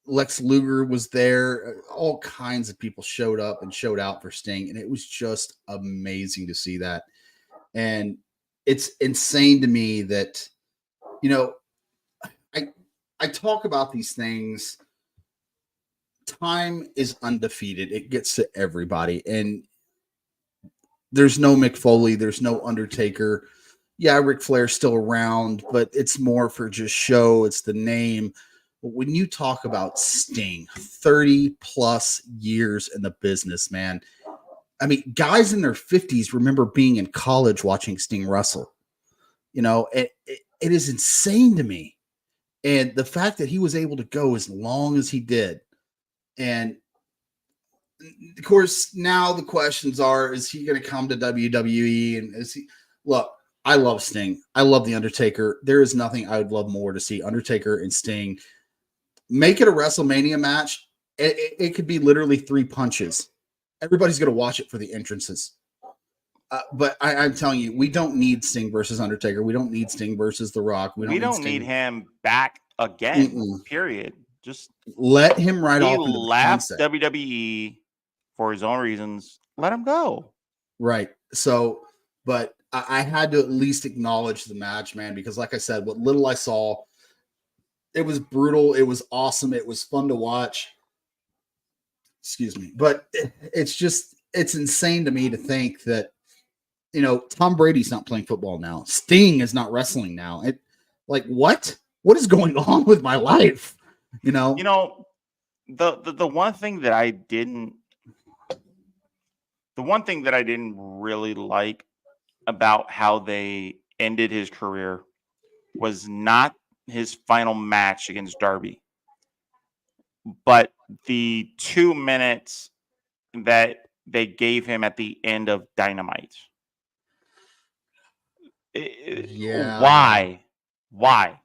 Lex Luger was there. All kinds of people showed up and showed out for Sting, and it was just amazing to see that. And it's insane to me that, you know, I talk about these things. Time is undefeated. It gets to everybody, and there's no Mick Foley, there's no Undertaker. Yeah, Ric Flair's still around, but it's more for just show. It's the name. But when you talk about Sting, 30 plus years in the business, man. I mean, guys in their 50s remember being in college watching Sting wrestle. You know, it is insane to me. And the fact that he was able to go as long as he did. And of course, now the questions are, is he going to come to WWE? And is he, look, I love Sting. I love The Undertaker. There is nothing I would love more to see Undertaker and Sting. Make it a WrestleMania match. It could be literally 3 punches. Everybody's going to watch it for the entrances. But I'm telling you, we don't need Sting versus Undertaker. We don't need Sting versus The Rock. We don't need him back again, period. Just let him ride off. He left WWE for his own reasons. Let him go. Right. So, but I had to at least acknowledge the match, man, because like I said, what little I saw, it was brutal. It was awesome. It was fun to watch. Excuse me. But it's insane to me to think that, you know, Tom Brady's not playing football now. Sting is not wrestling now. What is going on with my life? You know, the one thing that I didn't really like about how they ended his career was not his final match against Darby, but the 2 minutes that they gave him at the end of Dynamite. Yeah. Why?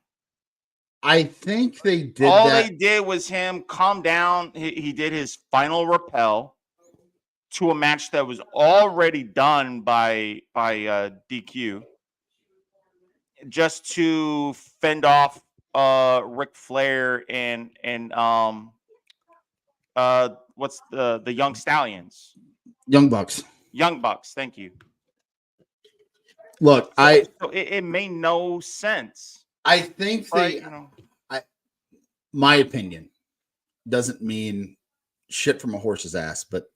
I think they did. All they did was him calm down. He did his final rappel to a match that was already done by DQ, just to fend off Ric Flair and what's the Young Stallions? Young Bucks. Thank you. Look, it made no sense. I think my opinion doesn't mean shit from a horse's ass, but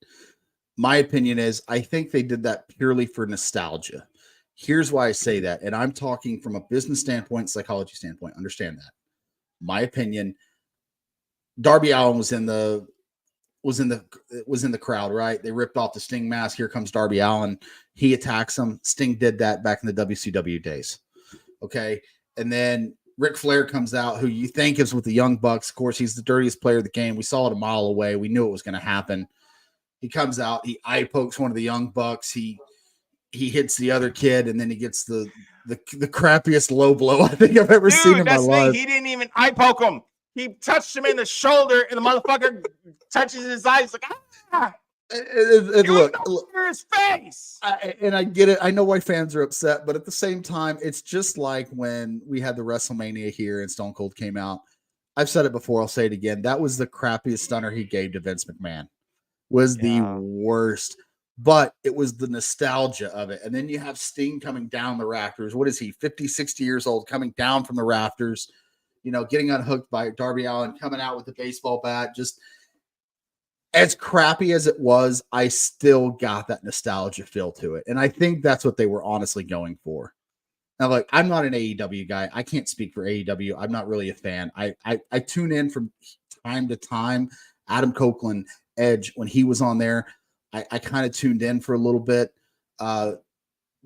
my opinion is I think they did that purely for nostalgia. Here's why I say that. And I'm talking from a business standpoint, psychology standpoint. Understand that. My opinion, Darby Allin was in the crowd, right? They ripped off the Sting mask. Here comes Darby Allin. He attacks him. Sting did that back in the WCW days. Okay. And then Ric Flair comes out, who you think is with the Young Bucks. Of course, he's the dirtiest player of the game. We saw it a mile away. We knew it was going to happen. He comes out. He eye pokes one of the Young Bucks. He hits the other kid, and then he gets the crappiest low blow I think I've ever seen in my life. He didn't even eye poke him. He touched him in the shoulder, and the motherfucker touches his eyes like, ah. You look, know his face. and I get it. I know why fans are upset, but at the same time, it's just like when we had the WrestleMania here and Stone Cold came out. I've said it before. I'll say it again. That was the crappiest stunner he gave to Vince McMahon. Was the Yeah. worst, but it was the nostalgia of it. And then you have Sting coming down the rafters. What is he, 50, 60 years old, coming down from the rafters, getting unhooked by Darby Allin, coming out with the baseball bat. Just as crappy as it was, I still got that nostalgia feel to it. And I think that's what they were honestly going for. Now, like, I'm not an AEW guy. I can't speak for AEW. I'm not really a fan. I tune in from time to time. Adam Copeland, Edge, when he was on there, I kind of tuned in for a little bit.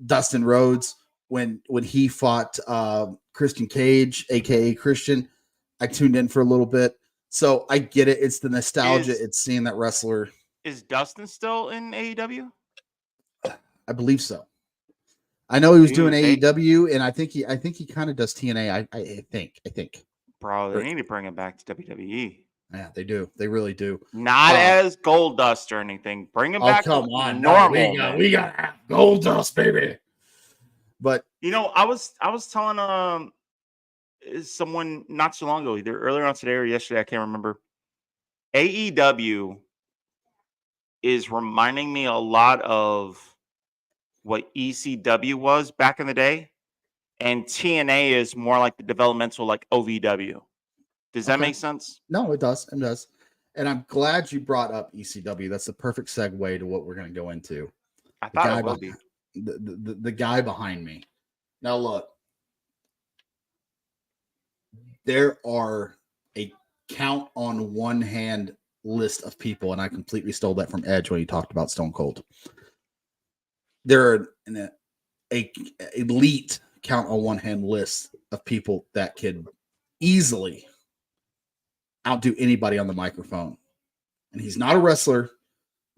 Dustin Rhodes, when he fought Christian Cage, aka Christian, I tuned in for a little bit. So I get it. It's the nostalgia. It's seeing that wrestler. Is Dustin still in AEW? I believe so. I know he was doing Dude, AEW, and I think he kind of does TNA. I think. Bro, they need to bring him back to WWE. Yeah, they do. They really do. Not as Gold Dust or anything. Bring him back come to on, normal. No, we got Gold Dust, baby. But I was telling someone not so long ago, either earlier on today or yesterday, I can't remember. AEW is reminding me a lot of what ECW was back in the day, and TNA is more like the developmental, like OVW. Does that make sense? No, it does. It does. And I'm glad you brought up ECW. That's the perfect segue to what we're going to go into. I thought it would be. The guy behind me. Now, look, there are a count on one hand list of people, and I completely stole that from Edge when he talked about Stone Cold. There are an elite count on one hand list of people that could easily outdo anybody on the microphone. And he's not a wrestler,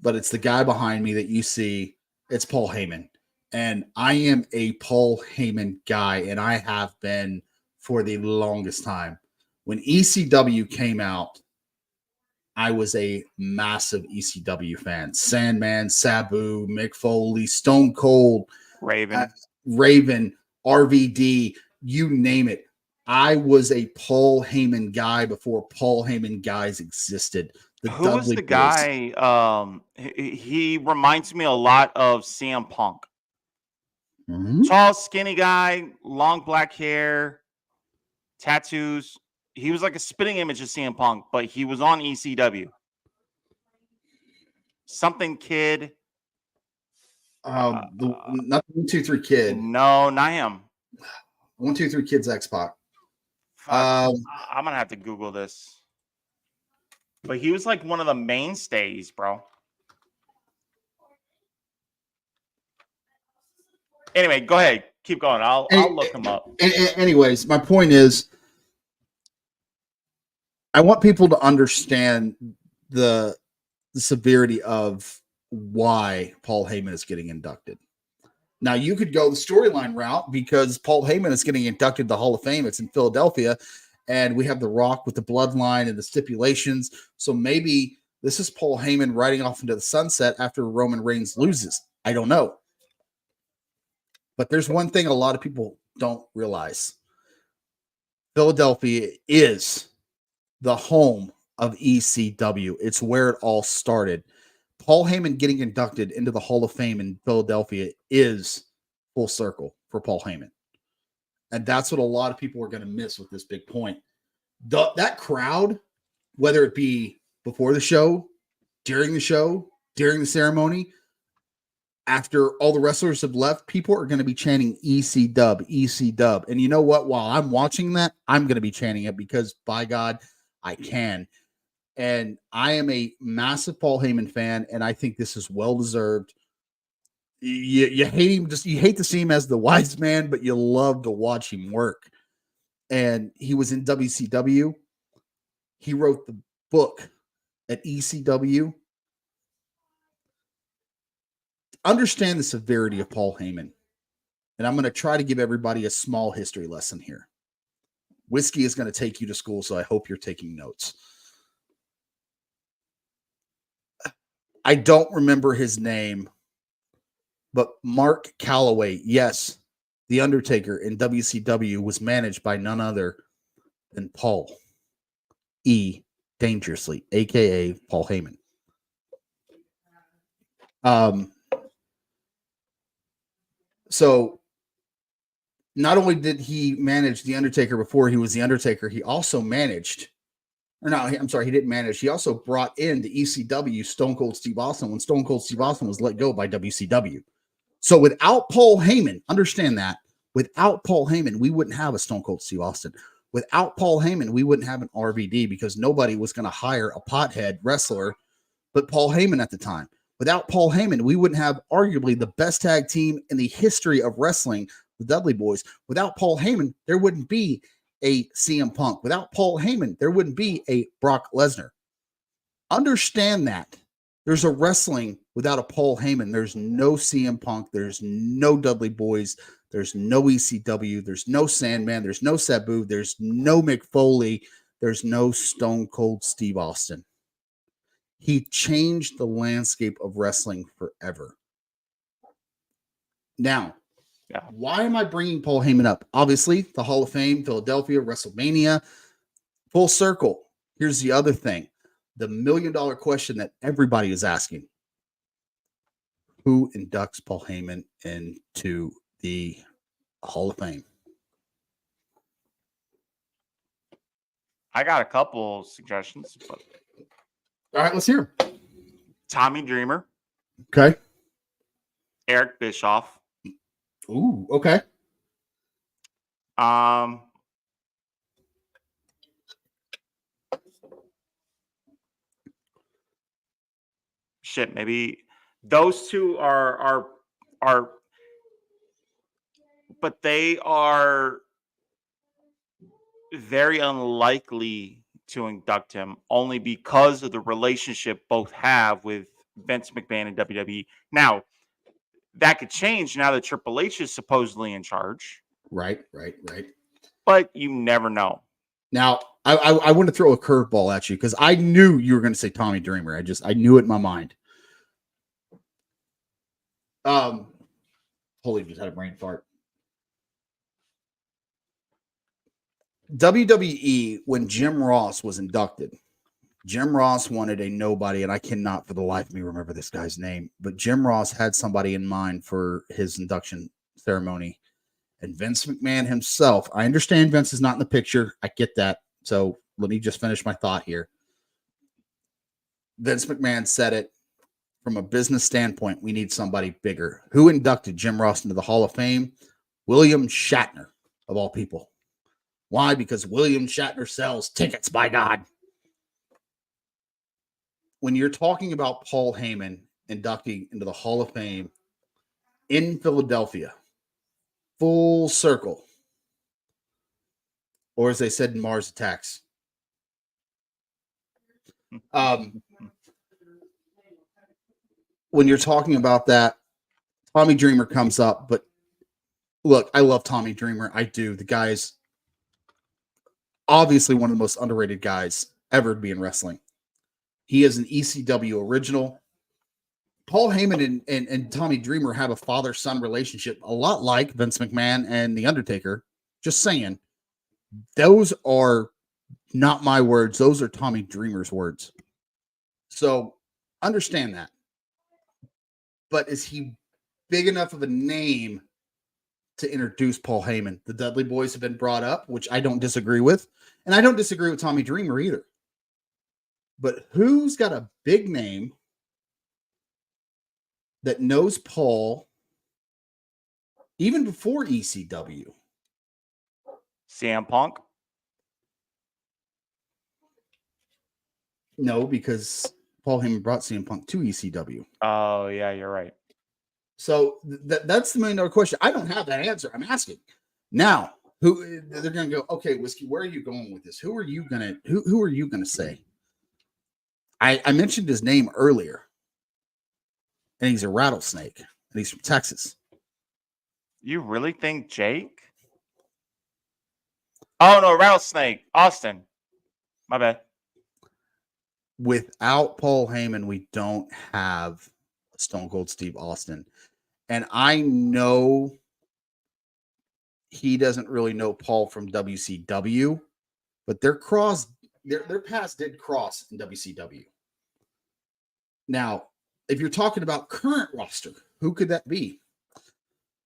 but it's the guy behind me that you see. It's Paul Heyman. And I am a Paul Heyman guy, and I have been for the longest time. When ECW came out, I was a massive ECW fan. Sandman, Sabu, Mick Foley, Stone Cold, Raven, RVD, you name it. I was a Paul Heyman guy before Paul Heyman guys existed. Who was the guy? He reminds me a lot of CM Punk. Mm-hmm. Tall, skinny guy, long black hair, tattoos. He was like a spitting image of CM Punk, but he was on ECW. Something Kid. Not the 1, 2, 3 Kid. No, not him. 1, 2, 3 Kid's X-Pac. I'm gonna have to Google this. But he was like one of the mainstays, bro. Anyway, go ahead. Keep going. I'll look him up. Anyways, my point is, I want people to understand the severity of why Paul Heyman is getting inducted. Now, you could go the storyline route because Paul Heyman is getting inducted to the Hall of Fame. It's in Philadelphia, and we have The Rock with the bloodline and the stipulations. So maybe this is Paul Heyman riding off into the sunset after Roman Reigns loses. I don't know. But there's one thing a lot of people don't realize. Philadelphia is the home of ECW. It's where it all started. Paul Heyman getting inducted into the Hall of Fame in Philadelphia is full circle for Paul Heyman. And that's what a lot of people are going to miss with this big point. That crowd, whether it be before the show, during the ceremony, after all the wrestlers have left, people are going to be chanting EC Dub, EC Dub. And you know what? While I'm watching that, I'm going to be chanting it because, by God, I can. And I am a massive Paul Heyman fan, and I think this is well-deserved. You hate him, you hate to see him as the wise man, but you love to watch him work. And he was in WCW. He wrote the book at ECW. Understand the severity of Paul Heyman. And I'm going to try to give everybody a small history lesson here. Whisky is going to take you to school, so I hope you're taking notes. I don't remember his name, but Mark Calloway, yes, The Undertaker in WCW was managed by none other than Paul E. Dangerously, aka Paul Heyman. So not only did he manage The Undertaker before he was The Undertaker, he also managed, or no, I'm sorry, he didn't manage. He also brought in the ECW Stone Cold Steve Austin when Stone Cold Steve Austin was let go by WCW. So without Paul Heyman, understand that, without Paul Heyman, we wouldn't have a Stone Cold Steve Austin. Without Paul Heyman, we wouldn't have an RVD because nobody was going to hire a pothead wrestler but Paul Heyman at the time. Without Paul Heyman, we wouldn't have arguably the best tag team in the history of wrestling, the Dudley Boys. Without Paul Heyman, there wouldn't be a CM Punk. Without Paul Heyman, there wouldn't be a Brock Lesnar. Understand that. There's a wrestling without a Paul Heyman. There's no CM Punk. There's no Dudley Boys. There's no ECW. There's no Sandman. There's no Sabu. There's no Mick Foley. There's no Stone Cold Steve Austin. He changed the landscape of wrestling forever. Now, why am I bringing Paul Heyman up? Obviously, the Hall of Fame, Philadelphia, WrestleMania, full circle. Here's the other thing. The $1 million question that everybody is asking. Who inducts Paul Heyman into the Hall of Fame? I got a couple suggestions. But... All right, let's hear them. Tommy Dreamer. Okay. Eric Bischoff. Ooh, okay. Shit, maybe those two are, but they are very unlikely to induct him only because of the relationship both have with Vince McMahon and WWE. Now, that could change now that Triple H is supposedly in charge. Right. But you never know. Now, I want to throw a curveball at you because I knew you were going to say Tommy Dreamer. I knew it in my mind. Holy, just had a brain fart. WWE, when Jim Ross was inducted, Jim Ross wanted a nobody, and I cannot for the life of me remember this guy's name, but Jim Ross had somebody in mind for his induction ceremony. And Vince McMahon himself, I understand Vince is not in the picture. I get that. So let me just finish my thought here. Vince McMahon said it from a business standpoint. We need somebody bigger. Who inducted Jim Ross into the Hall of Fame? William Shatner, of all people. Why? Because William Shatner sells tickets, by God. When you're talking about Paul Heyman inducting into the Hall of Fame in Philadelphia, full circle, or as they said in Mars Attacks, when you're talking about that, Tommy Dreamer comes up. But look, I love Tommy Dreamer. I do. The guy's obviously one of the most underrated guys ever to be in wrestling. He is an ECW original. Paul Heyman and Tommy Dreamer have a father-son relationship, a lot like Vince McMahon and The Undertaker. Just saying. Those are not my words. Those are Tommy Dreamer's words. So understand that. But is he big enough of a name to introduce Paul Heyman? The Dudley Boys have been brought up, which I don't disagree with. And I don't disagree with Tommy Dreamer either. But who's got a big name that knows Paul even before ECW? CM Punk? No, because Paul Heyman brought CM Punk to ECW. Oh, yeah, you're right. So that's the $1 million question. I don't have that answer. I'm asking. Now, who they're going to go, okay, Whisky, where are you going with this? Who are you going to say? I mentioned his name earlier, and he's a rattlesnake, and he's from Texas. You really think Jake? Oh, no, Rattlesnake. Austin. My bad. without Paul Heyman, we don't have Stone Cold Steve Austin. And I know he doesn't really know Paul from WCW, but their paths did cross in WCW. Now, if you're talking about current roster, who could that be?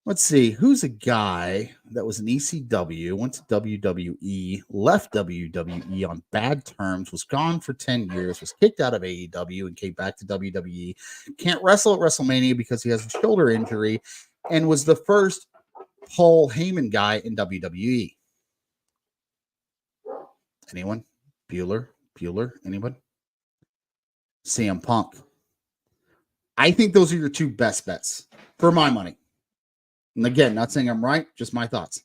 Let's see. Who's a guy that was an ECW, went to WWE, left WWE on bad terms, was gone for 10 years, was kicked out of AEW and came back to WWE, can't wrestle at WrestleMania because he has a shoulder injury, and was the first Paul Heyman guy in WWE? Anyone? Bueller? Anyone? CM Punk. I think those are your two best bets for my money. And again, not saying I'm right, just my thoughts.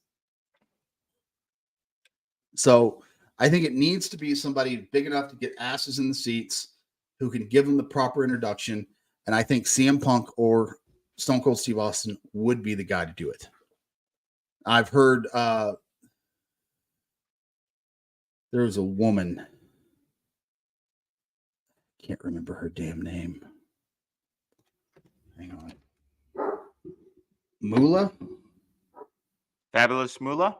So I think it needs to be somebody big enough to get asses in the seats who can give them the proper introduction. And I think CM Punk or Stone Cold Steve Austin would be the guy to do it. I've heard there was a woman. Can't remember her damn name. Hang on. Moolah? Fabulous Moolah?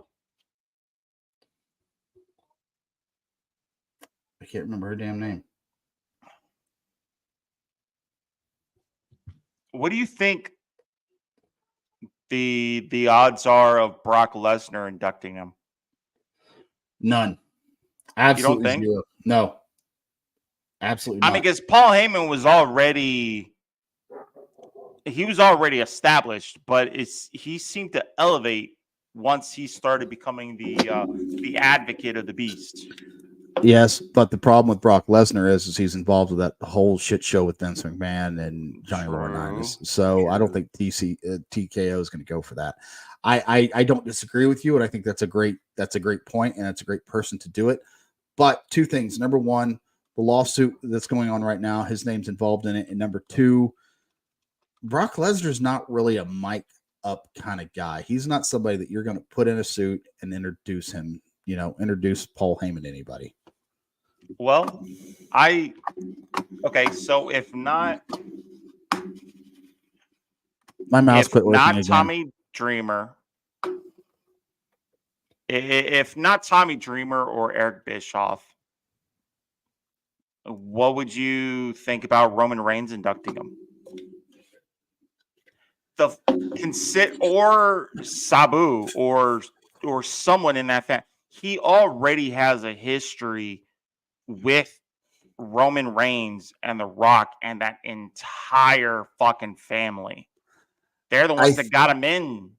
I can't remember her damn name. What do you think the odds are of Brock Lesnar inducting him? None. Absolutely think? zero. No. Absolutely I not. mean, because Paul Heyman was already established, but he seemed to elevate once he started becoming the advocate of the beast. Yes, but the problem with Brock Lesnar is he's involved with that whole shit show with Vince McMahon and Johnny Laurinaitis. So I don't think TKO is going to go for that. I don't disagree with you, and I think that's a great point, and that's a great person to do it. But two things: number one, the lawsuit that's going on right now, his name's involved in it, and number two, Brock Lesnar's not really a mic up kind of guy. He's not somebody that you're going to put in a suit and introduce him. Introduce Paul Heyman to anybody. Well, so if not, my mouse quit working not again. Tommy Dreamer, if not Tommy Dreamer or Eric Bischoff, what would you think about Roman Reigns inducting him? Or Sabu or someone in that family. He already has a history with Roman Reigns and The Rock and that entire fucking family. They're the ones that got him in.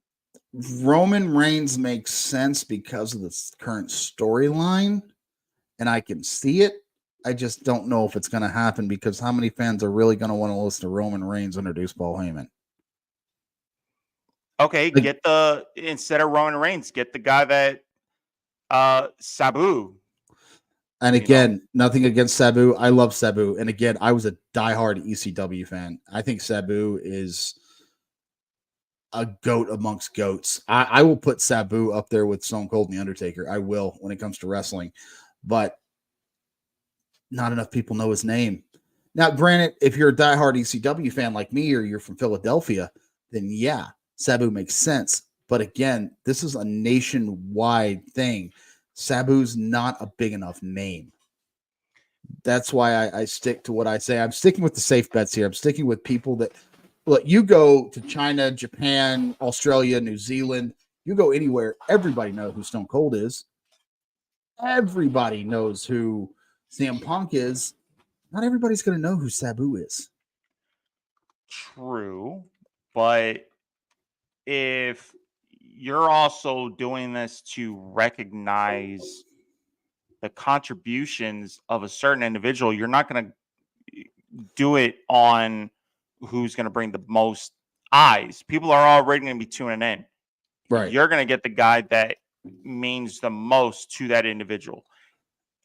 Roman Reigns makes sense because of the current storyline, and I can see it. I just don't know if it's going to happen because how many fans are really going to want to listen to Roman Reigns introduce Paul Heyman? Okay, instead of Roman Reigns, get the guy that Sabu. And again, nothing against Sabu. I love Sabu. And again, I was a diehard ECW fan. I think Sabu is a goat amongst goats. I will put Sabu up there with Stone Cold and The Undertaker. I will when it comes to wrestling. But not enough people know his name. Now, granted, if you're a diehard ECW fan like me or you're from Philadelphia, then yeah, Sabu makes sense. But again, this is a nationwide thing. Sabu's not a big enough name. That's why I stick to what I say. I'm sticking with the safe bets here. I'm sticking with people that look, you go to China, Japan, Australia, New Zealand, you go anywhere, everybody knows who Stone Cold is. Everybody knows who CM Punk is. Not everybody's going to know who Sabu is. True, but if you're also doing this to recognize the contributions of a certain individual, you're not going to do it on who's going to bring the most eyes. People are already going to be tuning in. Right. You're going to get the guy that means the most to that individual.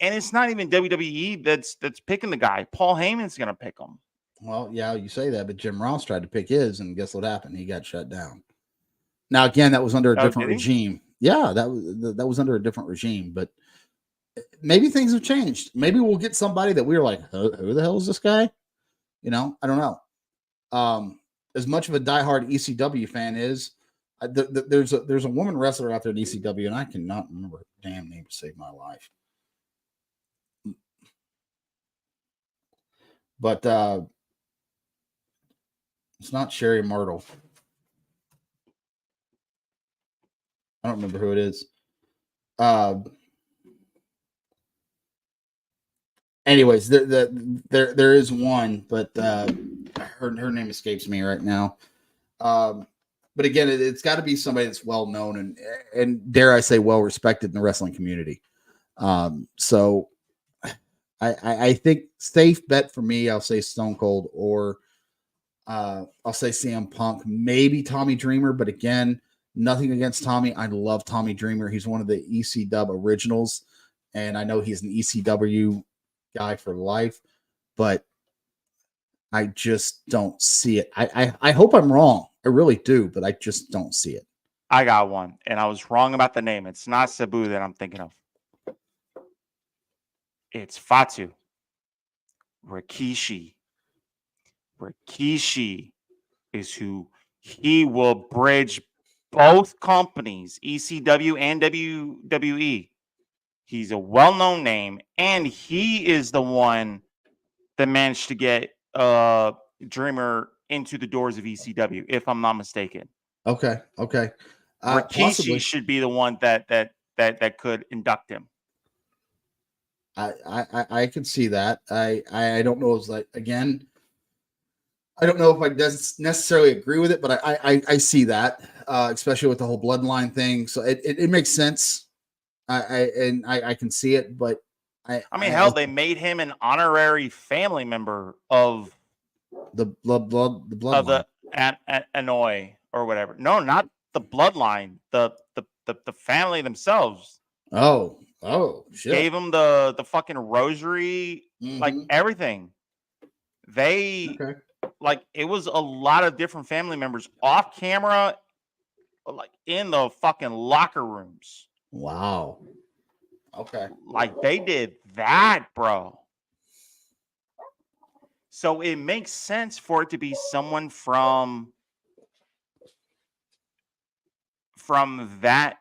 And it's not even WWE that's picking the guy. Paul Heyman's going to pick him. Well, yeah, you say that, but Jim Ross tried to pick his, and guess what happened? He got shut down. Now, again, that was under a different regime. Yeah, that was under a different regime. But maybe things have changed. Maybe we'll get somebody that we're like, who the hell is this guy? You know, I don't know. As much of a diehard ECW fan is, there's a woman wrestler out there in ECW, and I cannot remember her damn name to save my life. But it's not Sherry Myrtle. I don't remember who it is. Anyways, there is one, but her name escapes me right now. But again, it's got to be somebody that's well known and dare I say well respected in the wrestling community. So I think safe bet for me, I'll say Stone Cold, or I'll say CM Punk, maybe Tommy Dreamer. But again, nothing against Tommy. I love Tommy Dreamer. He's one of the ECW originals, and I know he's an ECW guy for life, but I just don't see it. I hope I'm wrong. I really do, but I just don't see it. I got one, and I was wrong about the name. It's not Sabu that I'm thinking of. It's Fatu. Rikishi. Rikishi is who he will bridge both companies, ECW and WWE. He's a well-known name, and he is the one that managed to get Dreamer into the doors of ECW, if I'm not mistaken. Okay. Rikishi Possibly. should be the one that could induct him. I can see that. I don't know. It's like, again, I don't know if I necessarily agree with it, but I see that, especially with the whole bloodline thing. So it makes sense. I can see it, but I mean, hell, they made him an honorary family member of the bloodline of the Hanoi or whatever. No, not the bloodline. The family themselves. Oh, shit. Gave him the fucking rosary, like everything. They like it was a lot of different family members off camera, like in the fucking locker rooms. Wow. Okay. Like they did that, bro. So it makes sense for it to be someone from that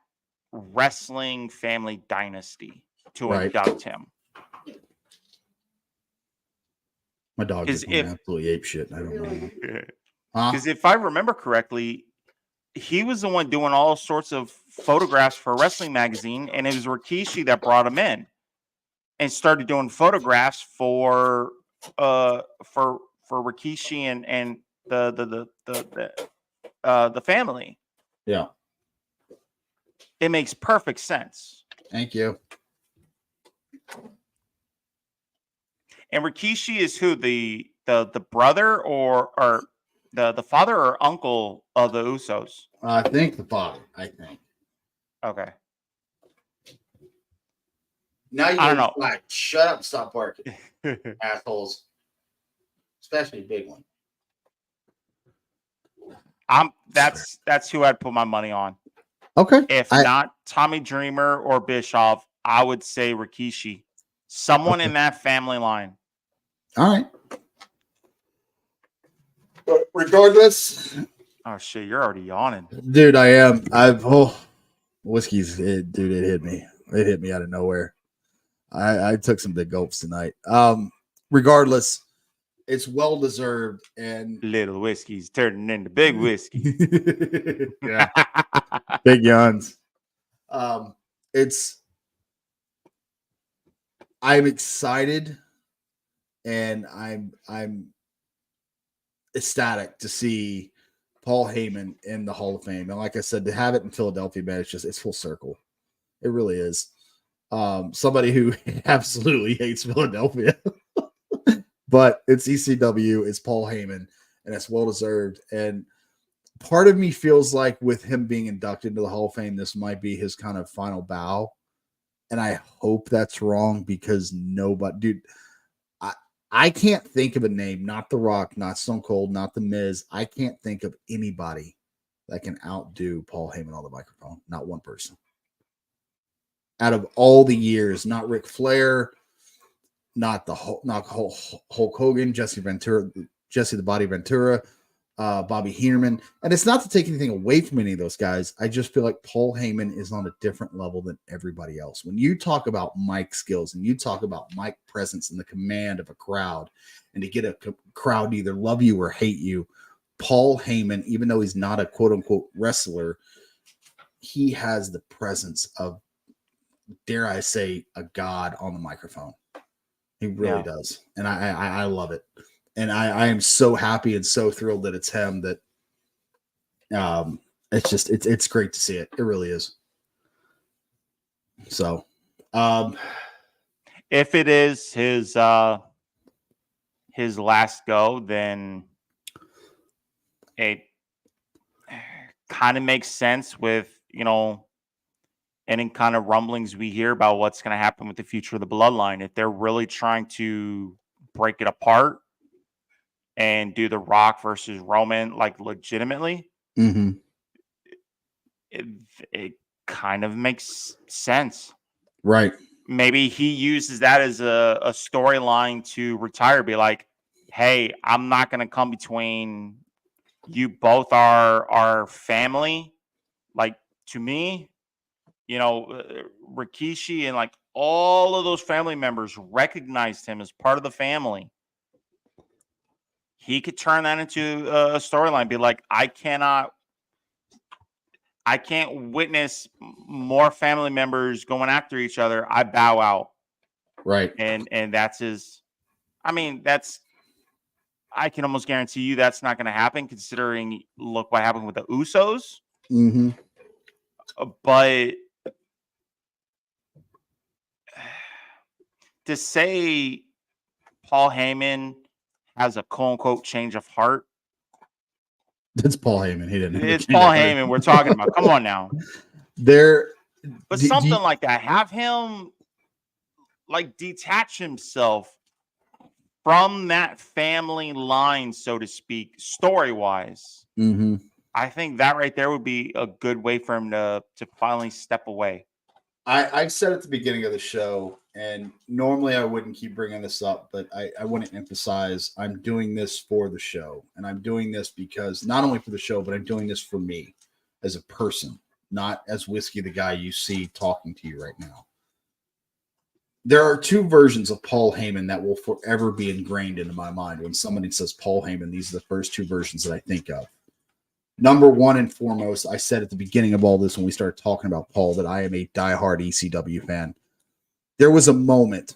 wrestling family dynasty to induct him. My dog is absolutely ape shit. I don't know. Because if I remember correctly, he was the one doing all sorts of photographs for a wrestling magazine, and it was Rikishi that brought him in and started doing photographs for Rikishi and the family. Yeah. It makes perfect sense. Thank you. And Rikishi is who, the brother or the father or uncle of the Usos? I think the father. I think. Okay. Now you I don't know. Like, shut up, stop barking, assholes. Especially a big one. That's who I'd put my money on. Okay. If not Tommy Dreamer or Bischoff, I would say Rikishi. Someone in that family line. All right. But regardless. Oh shit, you're already yawning. Dude, I am. Whiskey's dude, it hit me. It hit me out of nowhere. I took some big gulps tonight. Regardless, it's well deserved, and little whiskey's turning into big whiskey. Yeah. Big yawns. I'm excited, and I'm ecstatic to see Paul Heyman in the Hall of Fame. And like I said, to have it in Philadelphia, man, it's full circle. It really is. Somebody who absolutely hates Philadelphia, but it's ECW, it's Paul Heyman, and it's well deserved. And part of me feels like with him being inducted into the Hall of Fame, this might be his kind of final bow. And I hope that's wrong, because nobody, dude, I can't think of a name, not The Rock, not Stone Cold, not The Miz. I can't think of anybody that can outdo Paul Heyman on the microphone. Not one person. out of all the years, not Ric Flair, not Hulk Hogan, Jesse the Body Ventura, Bobby Heenan. And it's not to take anything away from any of those guys. I just feel like Paul Heyman is on a different level than everybody else. When you talk about mic skills and you talk about mic presence and the command of a crowd, and to get a crowd to either love you or hate you, Paul Heyman, even though he's not a quote unquote wrestler, he has the presence of, dare I say, a god on the microphone. He really does. And I love it. And I am so happy and so thrilled that it's him that it's great to see it. It really is. So if it is his last go, then it kind of makes sense with, any kind of rumblings we hear about what's going to happen with the future of the bloodline. If they're really trying to break it apart and do the Rock versus Roman, like, legitimately, it kind of makes sense. Right. Maybe he uses that as a storyline to retire, be like, hey, I'm not going to come between you. Both are family. Like, to me, Rikishi and like all of those family members recognized him as part of the family. He could turn that into a storyline, be like, I can't witness more family members going after each other. I bow out. Right. And that's his, I can almost guarantee you that's not going to happen, considering look what happened with the Usos. But to say Paul Heyman has a quote unquote change of heart. It's Paul Heyman. He didn't. It's Paul Heyman we're talking about. Come on now. But something like that. Have him like detach himself from that family line, so to speak, story-wise. I think that right there would be a good way for him to finally step away. I said at the beginning of the show, and normally I wouldn't keep bringing this up, but I want to emphasize I'm doing this for the show. And I'm doing this because not only for the show, but I'm doing this for me as a person, not as Whisky, the guy you see talking to you right now. There are two versions of Paul Heyman that will forever be ingrained into my mind. When somebody says Paul Heyman, these are the first two versions that I think of. Number one and foremost, I said at the beginning of all this when we started talking about Paul that I am a diehard ECW fan. There was a moment,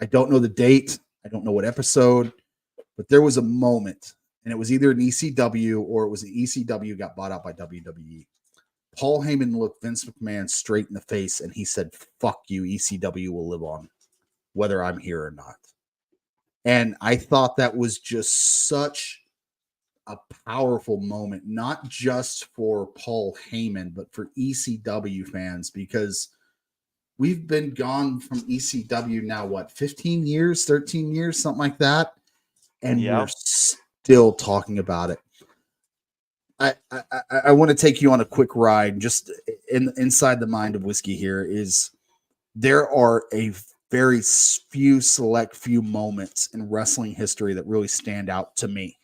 I don't know the date, I don't know what episode, but there was a moment, and it was either an ECW or it was an ECW got bought out by WWE. Paul Heyman looked Vince McMahon straight in the face and he said, fuck you, ECW will live on, whether I'm here or not. And I thought that was just such a powerful moment, not just for Paul Heyman, but for ECW fans, because we've been gone from ECW now, 15 years, 13 years, something like that. And we're still talking about it. I want to take you on a quick ride. Just inside the mind of Whisky here is there are a very select few moments in wrestling history that really stand out to me.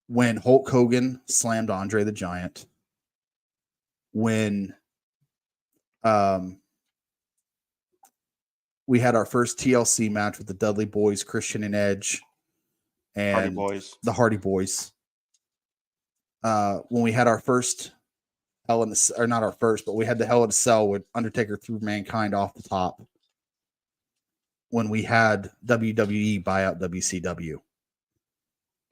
When Hulk Hogan slammed Andre the Giant, when we had our first TLC match with the Dudley Boys, Christian and Edge, and the Hardy Boys. When we had our first Hell in the, or not our first, but we had the Hell in a Cell with Undertaker threw Mankind off the top. When we had WWE buy out WCW.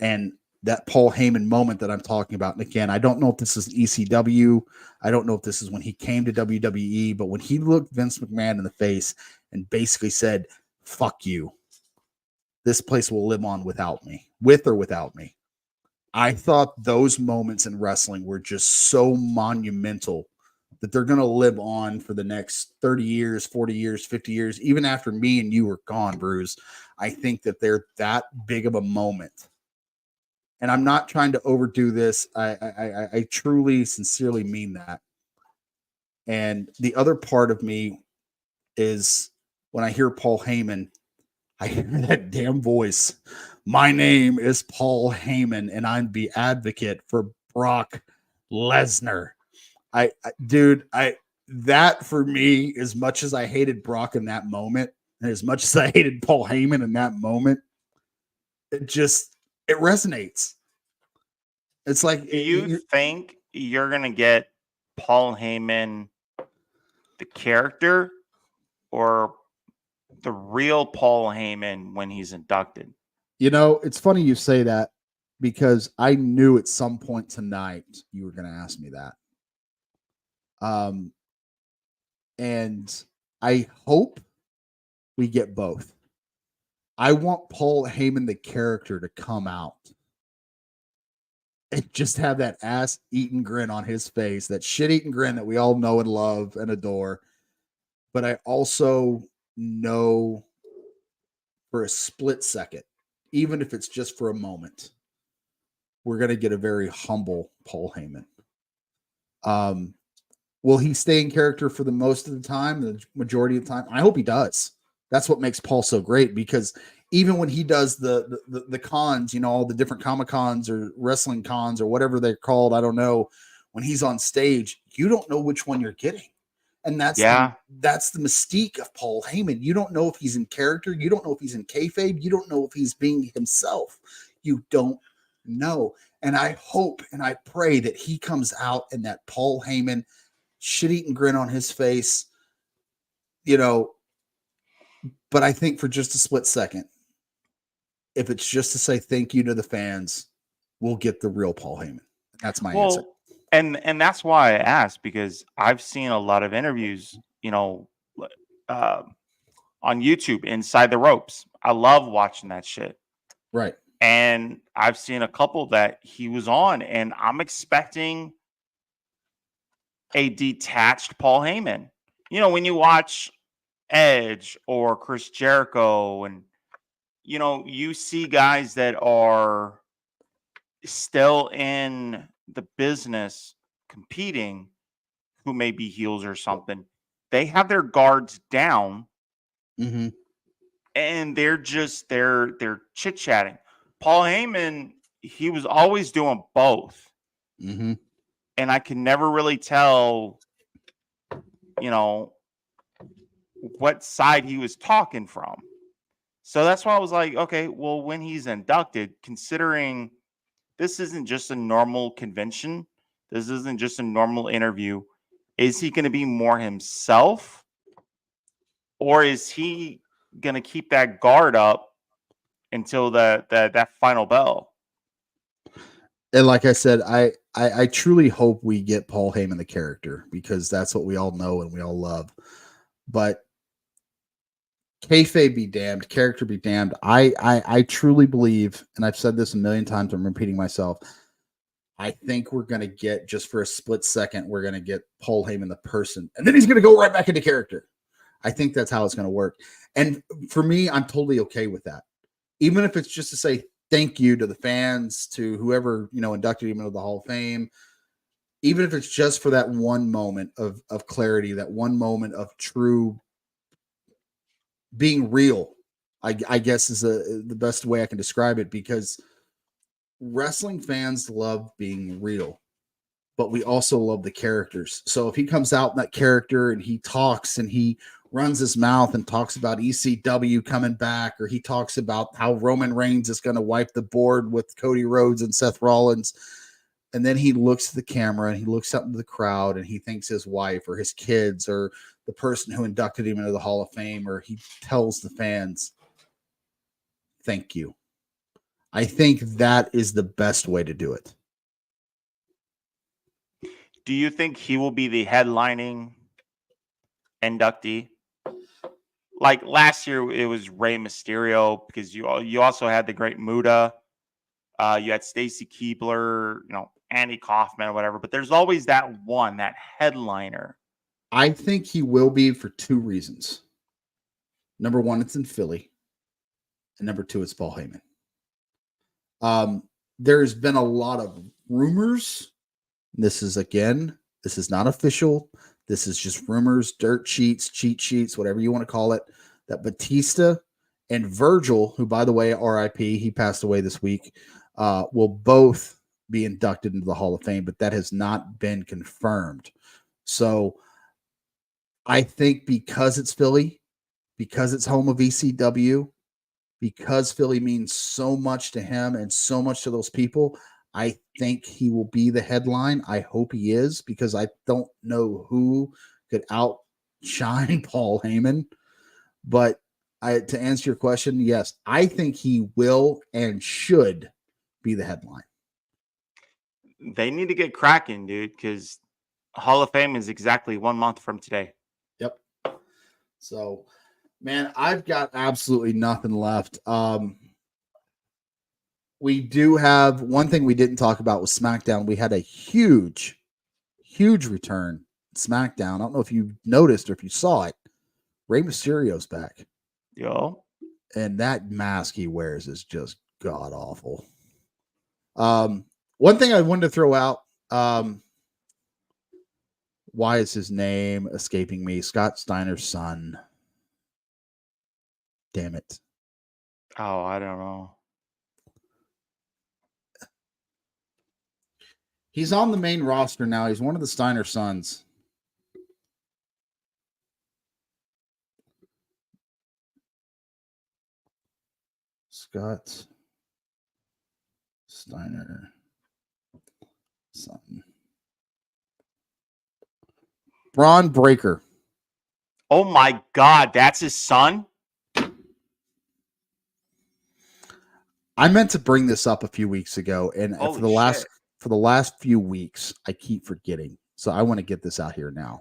And that Paul Heyman moment that I'm talking about. And again, I don't know if this is ECW. I don't know if this is when he came to WWE, but when he looked Vince McMahon in the face and basically said, fuck you, this place will live on without me, with or without me. I thought those moments in wrestling were just so monumental that they're going to live on for the next 30 years, 40 years, 50 years, even after me and you were gone, Bruce. I think that they're that big of a moment. And I'm not trying to overdo this. I truly, sincerely mean that. And the other part of me is when I hear Paul Heyman, I hear that damn voice. My name is Paul Heyman, and I'm the advocate for Brock Lesnar. Dude, that for me, as much as I hated Brock in that moment, and as much as I hated Paul Heyman in that moment, it resonates. It's like Do you think you're gonna get Paul Heyman, the character, or the real Paul Heyman when he's inducted? it's funny you say that because I knew at some point tonight you were going to ask me that. And I hope we get both. I want Paul Heyman, the character, to come out and just have that ass-eating grin on his face, that shit-eating grin that we all know and love and adore. But I also know for a split second, even if it's just for a moment, we're going to get a very humble Paul Heyman. Will he stay in character for the most of the time, the majority of the time? I hope he does. That's what makes Paul so great, because even when he does the cons, all the different Comic Cons or wrestling cons or whatever they're called, I don't know, when he's on stage, you don't know which one you're getting. And that's the mystique of Paul Heyman. You don't know if he's in character. You don't know if he's in kayfabe. You don't know if he's being himself. You don't know. And I hope and I pray that he comes out in that Paul Heyman shit-eating grin on his face, but I think for just a split second, if it's just to say thank you to the fans, we'll get the real Paul Heyman. That's my answer. And that's why I asked, because I've seen a lot of interviews, on YouTube, Inside the Ropes. I love watching that shit. Right. And I've seen a couple that he was on, and I'm expecting a detached Paul Heyman. When you watch Edge or Chris Jericho, and you see guys that are still in the business competing, who may be heels or something, they have their guards down, and they're chit-chatting. Paul Heyman, he was always doing both, and I can never really tell what side he was talking from. So that's why I was like, okay, well, when he's inducted, considering this isn't just a normal convention, this isn't just a normal interview, is he going to be more himself, or is he going to keep that guard up until that final bell? And like I said, I truly hope we get Paul Heyman, the character, because that's what we all know and we all love. But kayfabe be damned, character be damned. I truly believe, and I've said this a million times, I'm repeating myself, I think we're going to get, just for a split second, we're going to get Paul Heyman, the person, and then he's going to go right back into character. I think that's how it's going to work. And for me, I'm totally okay with that. Even if it's just to say thank you to the fans, to whoever, inducted him into the Hall of Fame, even if it's just for that one moment of clarity, that one moment of true being real, I guess is the best way I can describe it, because wrestling fans love being real, but we also love the characters. So if he comes out in that character and he talks and he runs his mouth and talks about ECW coming back, or he talks about how Roman Reigns is going to wipe the board with Cody Rhodes and Seth Rollins, and then he looks at the camera and he looks up into the crowd and he thanks his wife or his kids or the person who inducted him into the Hall of Fame, or he tells the fans, thank you. I think that is the best way to do it. Do you think he will be the headlining inductee? Like last year, it was Rey Mysterio, because you also had the Great Muta. You had Stacy Keibler, Andy Kaufman or whatever. But there's always that headliner. I think he will be for two reasons. Number one, it's in Philly. And number two, it's Paul Heyman. There's been a lot of rumors. This is not official. This is just rumors, dirt sheets, cheat sheets, whatever you want to call it, that Batista and Virgil, who, by the way, RIP, he passed away this week, will both be inducted into the Hall of Fame, but that has not been confirmed. So I think because it's Philly, because it's home of ECW, because Philly means so much to him and so much to those people, I think he will be the headline. I hope he is, because I don't know who could outshine Paul Heyman. But to answer your question, yes, I think he will and should be the headline. They need to get cracking, dude, because Hall of Fame is exactly 1 month from today. Yep. So, man, I've got absolutely nothing left. We do have one thing we didn't talk about with SmackDown. We had a huge return SmackDown. I don't know if you noticed or if you saw it. Rey Mysterio's back. Yo. And that mask he wears is just god awful. One thing I wanted to throw out, why is his name escaping me? Scott Steiner's son. Damn it. Oh, I don't know. He's on the main roster now. He's one of the Steiner sons. Scott Steiner son. Braun Breaker. Oh my God, that's his son? I meant to bring this up a few weeks ago, and Holy for the last few weeks, I keep forgetting. So I want to get this out here now.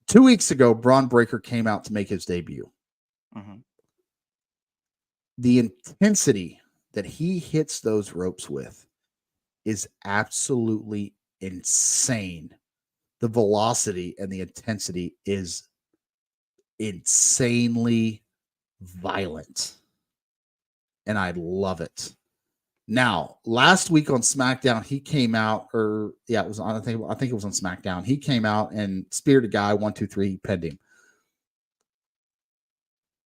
2 weeks ago, Braun Breaker came out to make his debut. Mm-hmm. The intensity that he hits those ropes with is absolutely insane. The velocity and the intensity is insanely violent. And I love it. Now, last week on SmackDown, he came out, it was on, I think it was on SmackDown. He came out and speared a guy, 1, 2, 3, pinned him.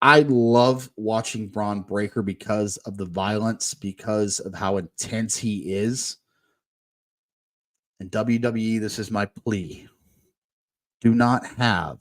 I love watching Braun Breaker because of the violence, because of how intense he is. And WWE, this is my plea. Do not have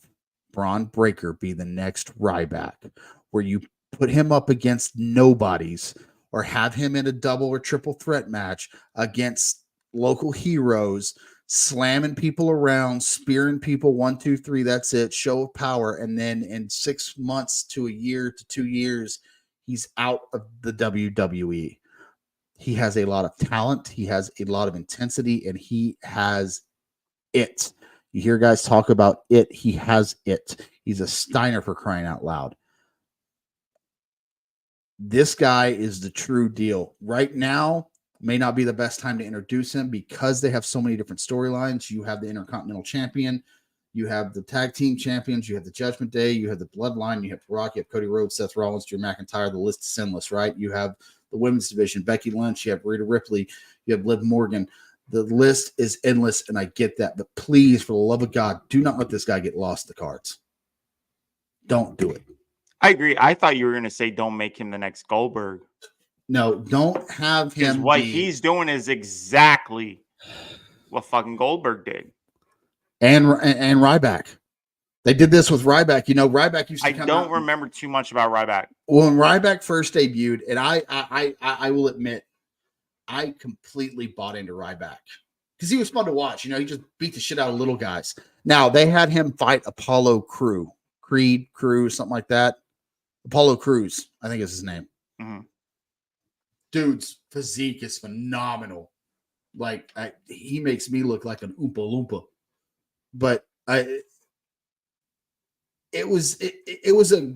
Braun Breaker be the next Ryback, where you put him up against nobodies or have him in a double or triple threat match against local heroes, slamming people around, spearing people, 1, 2, 3, that's it, show of power. And then in 6 months to a year to 2 years, he's out of the WWE. He has a lot of talent. He has a lot of intensity, and he has it. You hear guys talk about it. He has it. He's a Steiner, for crying out loud. This guy is the true deal. Right now may not be the best time to introduce him because they have so many different storylines. You have the Intercontinental Champion. You have the Tag Team Champions. You have the Judgment Day. You have the Bloodline. You have The Rock. You have Cody Rhodes, Seth Rollins, Drew McIntyre. The list is endless, right? You have the women's division, Becky Lynch. You have Rhea Ripley. You have Liv Morgan. The list is endless, and I get that. But please, for the love of God, do not let this guy get lost in the cards. Don't do it. I agree. I thought you were going to say don't make him the next Goldberg. No, don't have him. Because what he's doing is exactly what fucking Goldberg did. And Ryback. They did this with Ryback. You know, Ryback used to come out. I don't remember too much about Ryback. When Ryback first debuted, and I will admit, I completely bought into Ryback because he was fun to watch. You know, he just beat the shit out of little guys. Now, they had him fight Apollo Creed, something like that. Apollo Crews, I think is his name. Mm-hmm. Dude's physique is phenomenal. Like, he makes me look like an Oompa Loompa. But it was a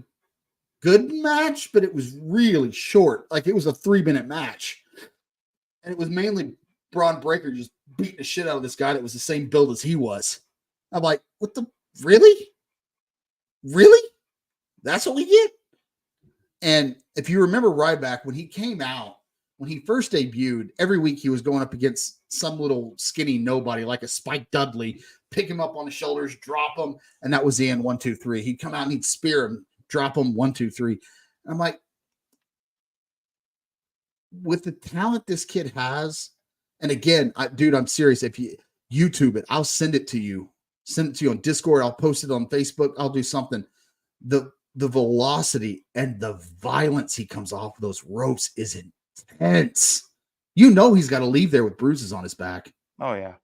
good match, but it was really short. Like, it was a 3-minute match. And it was mainly Braun Breaker just beating the shit out of this guy that was the same build as he was. I'm like, what the? Really? Really? That's what we get? And if you remember Ryback, when he came out, when he first debuted, every week he was going up against some little skinny nobody like a Spike Dudley, pick him up on the shoulders, drop him, and that was the end. 1, 2, 3. He'd come out and he'd spear him, drop him. 1, 2, 3. And I'm like, with the talent this kid has, and again, dude, I'm serious. If you YouTube it, I'll send it to you. Send it to you on Discord. I'll post it on Facebook. I'll do something. The velocity and the violence he comes off of those ropes is intense. You know he's got to leave there with bruises on his back. Oh, yeah.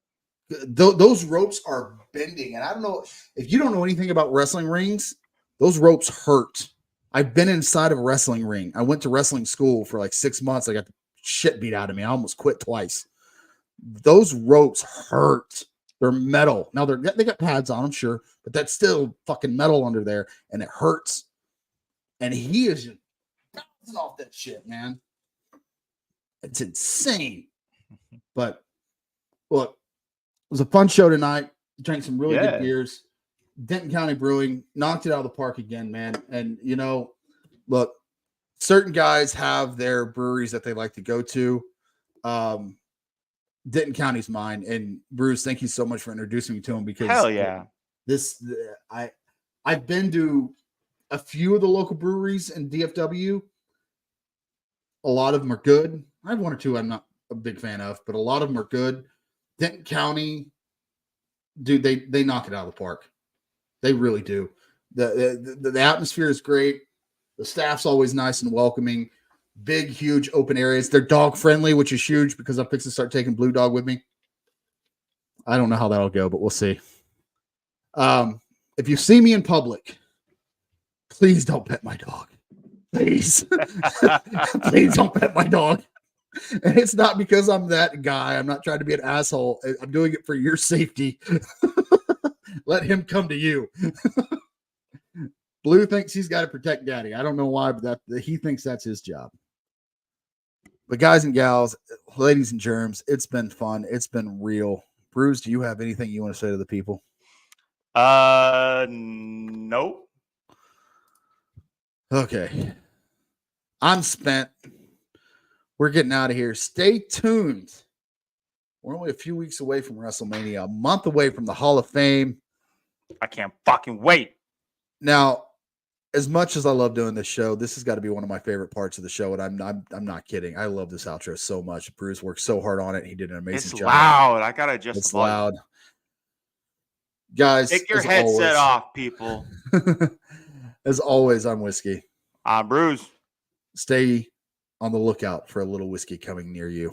Those ropes are bending. And I don't know if you don't know anything about wrestling rings, those ropes hurt. I've been inside of a wrestling ring. I went to wrestling school for like 6 months. I got the shit beat out of me. I almost quit twice. Those ropes hurt. They're metal. Now they got pads on them, sure, but that's still fucking metal under there, and it hurts. And he is just bouncing off that shit, man. It's insane. But look, it was a fun show tonight. Drank some really good beers. Denton County Brewing knocked it out of the park again, man. And you know, look, certain guys have their breweries that they like to go to. Denton County's mine. And Bruce, thank you so much for introducing me to him, because hell yeah, I've been to a few of the local breweries in DFW. A lot of them are good. I have one or two I'm not a big fan of, but a lot of them are good. Denton County, dude, they knock it out of the park. They really do. The atmosphere is great. The staff's always nice and welcoming. Big, huge open areas. They're dog friendly, which is huge because I'm fixing to start taking Blue Dog with me. I don't know how that'll go, but we'll see. If you see me in public, please don't pet my dog. Please. Please don't pet my dog. And it's not because I'm that guy. I'm not trying to be an asshole. I'm doing it for your safety. Let him come to you. Blue thinks he's got to protect Daddy. I don't know why, but he thinks that's his job. But guys and gals, ladies and germs, it's been fun. It's been real. Bruce, do you have anything you want to say to the people? Nope. Okay. I'm spent. We're getting out of here. Stay tuned. We're only a few weeks away from WrestleMania, a month away from the Hall of Fame. I can't fucking wait. Now, as much as I love doing this show, this has got to be one of my favorite parts of the show, and I'm not kidding. I love this outro so much. Bruce worked so hard on it. He did an amazing job. It's loud. I gotta adjust. It's loud. Guys, take your headset off, people. As always, I'm Whiskey. I'm Bruce. Stay on the lookout for a little whiskey coming near you.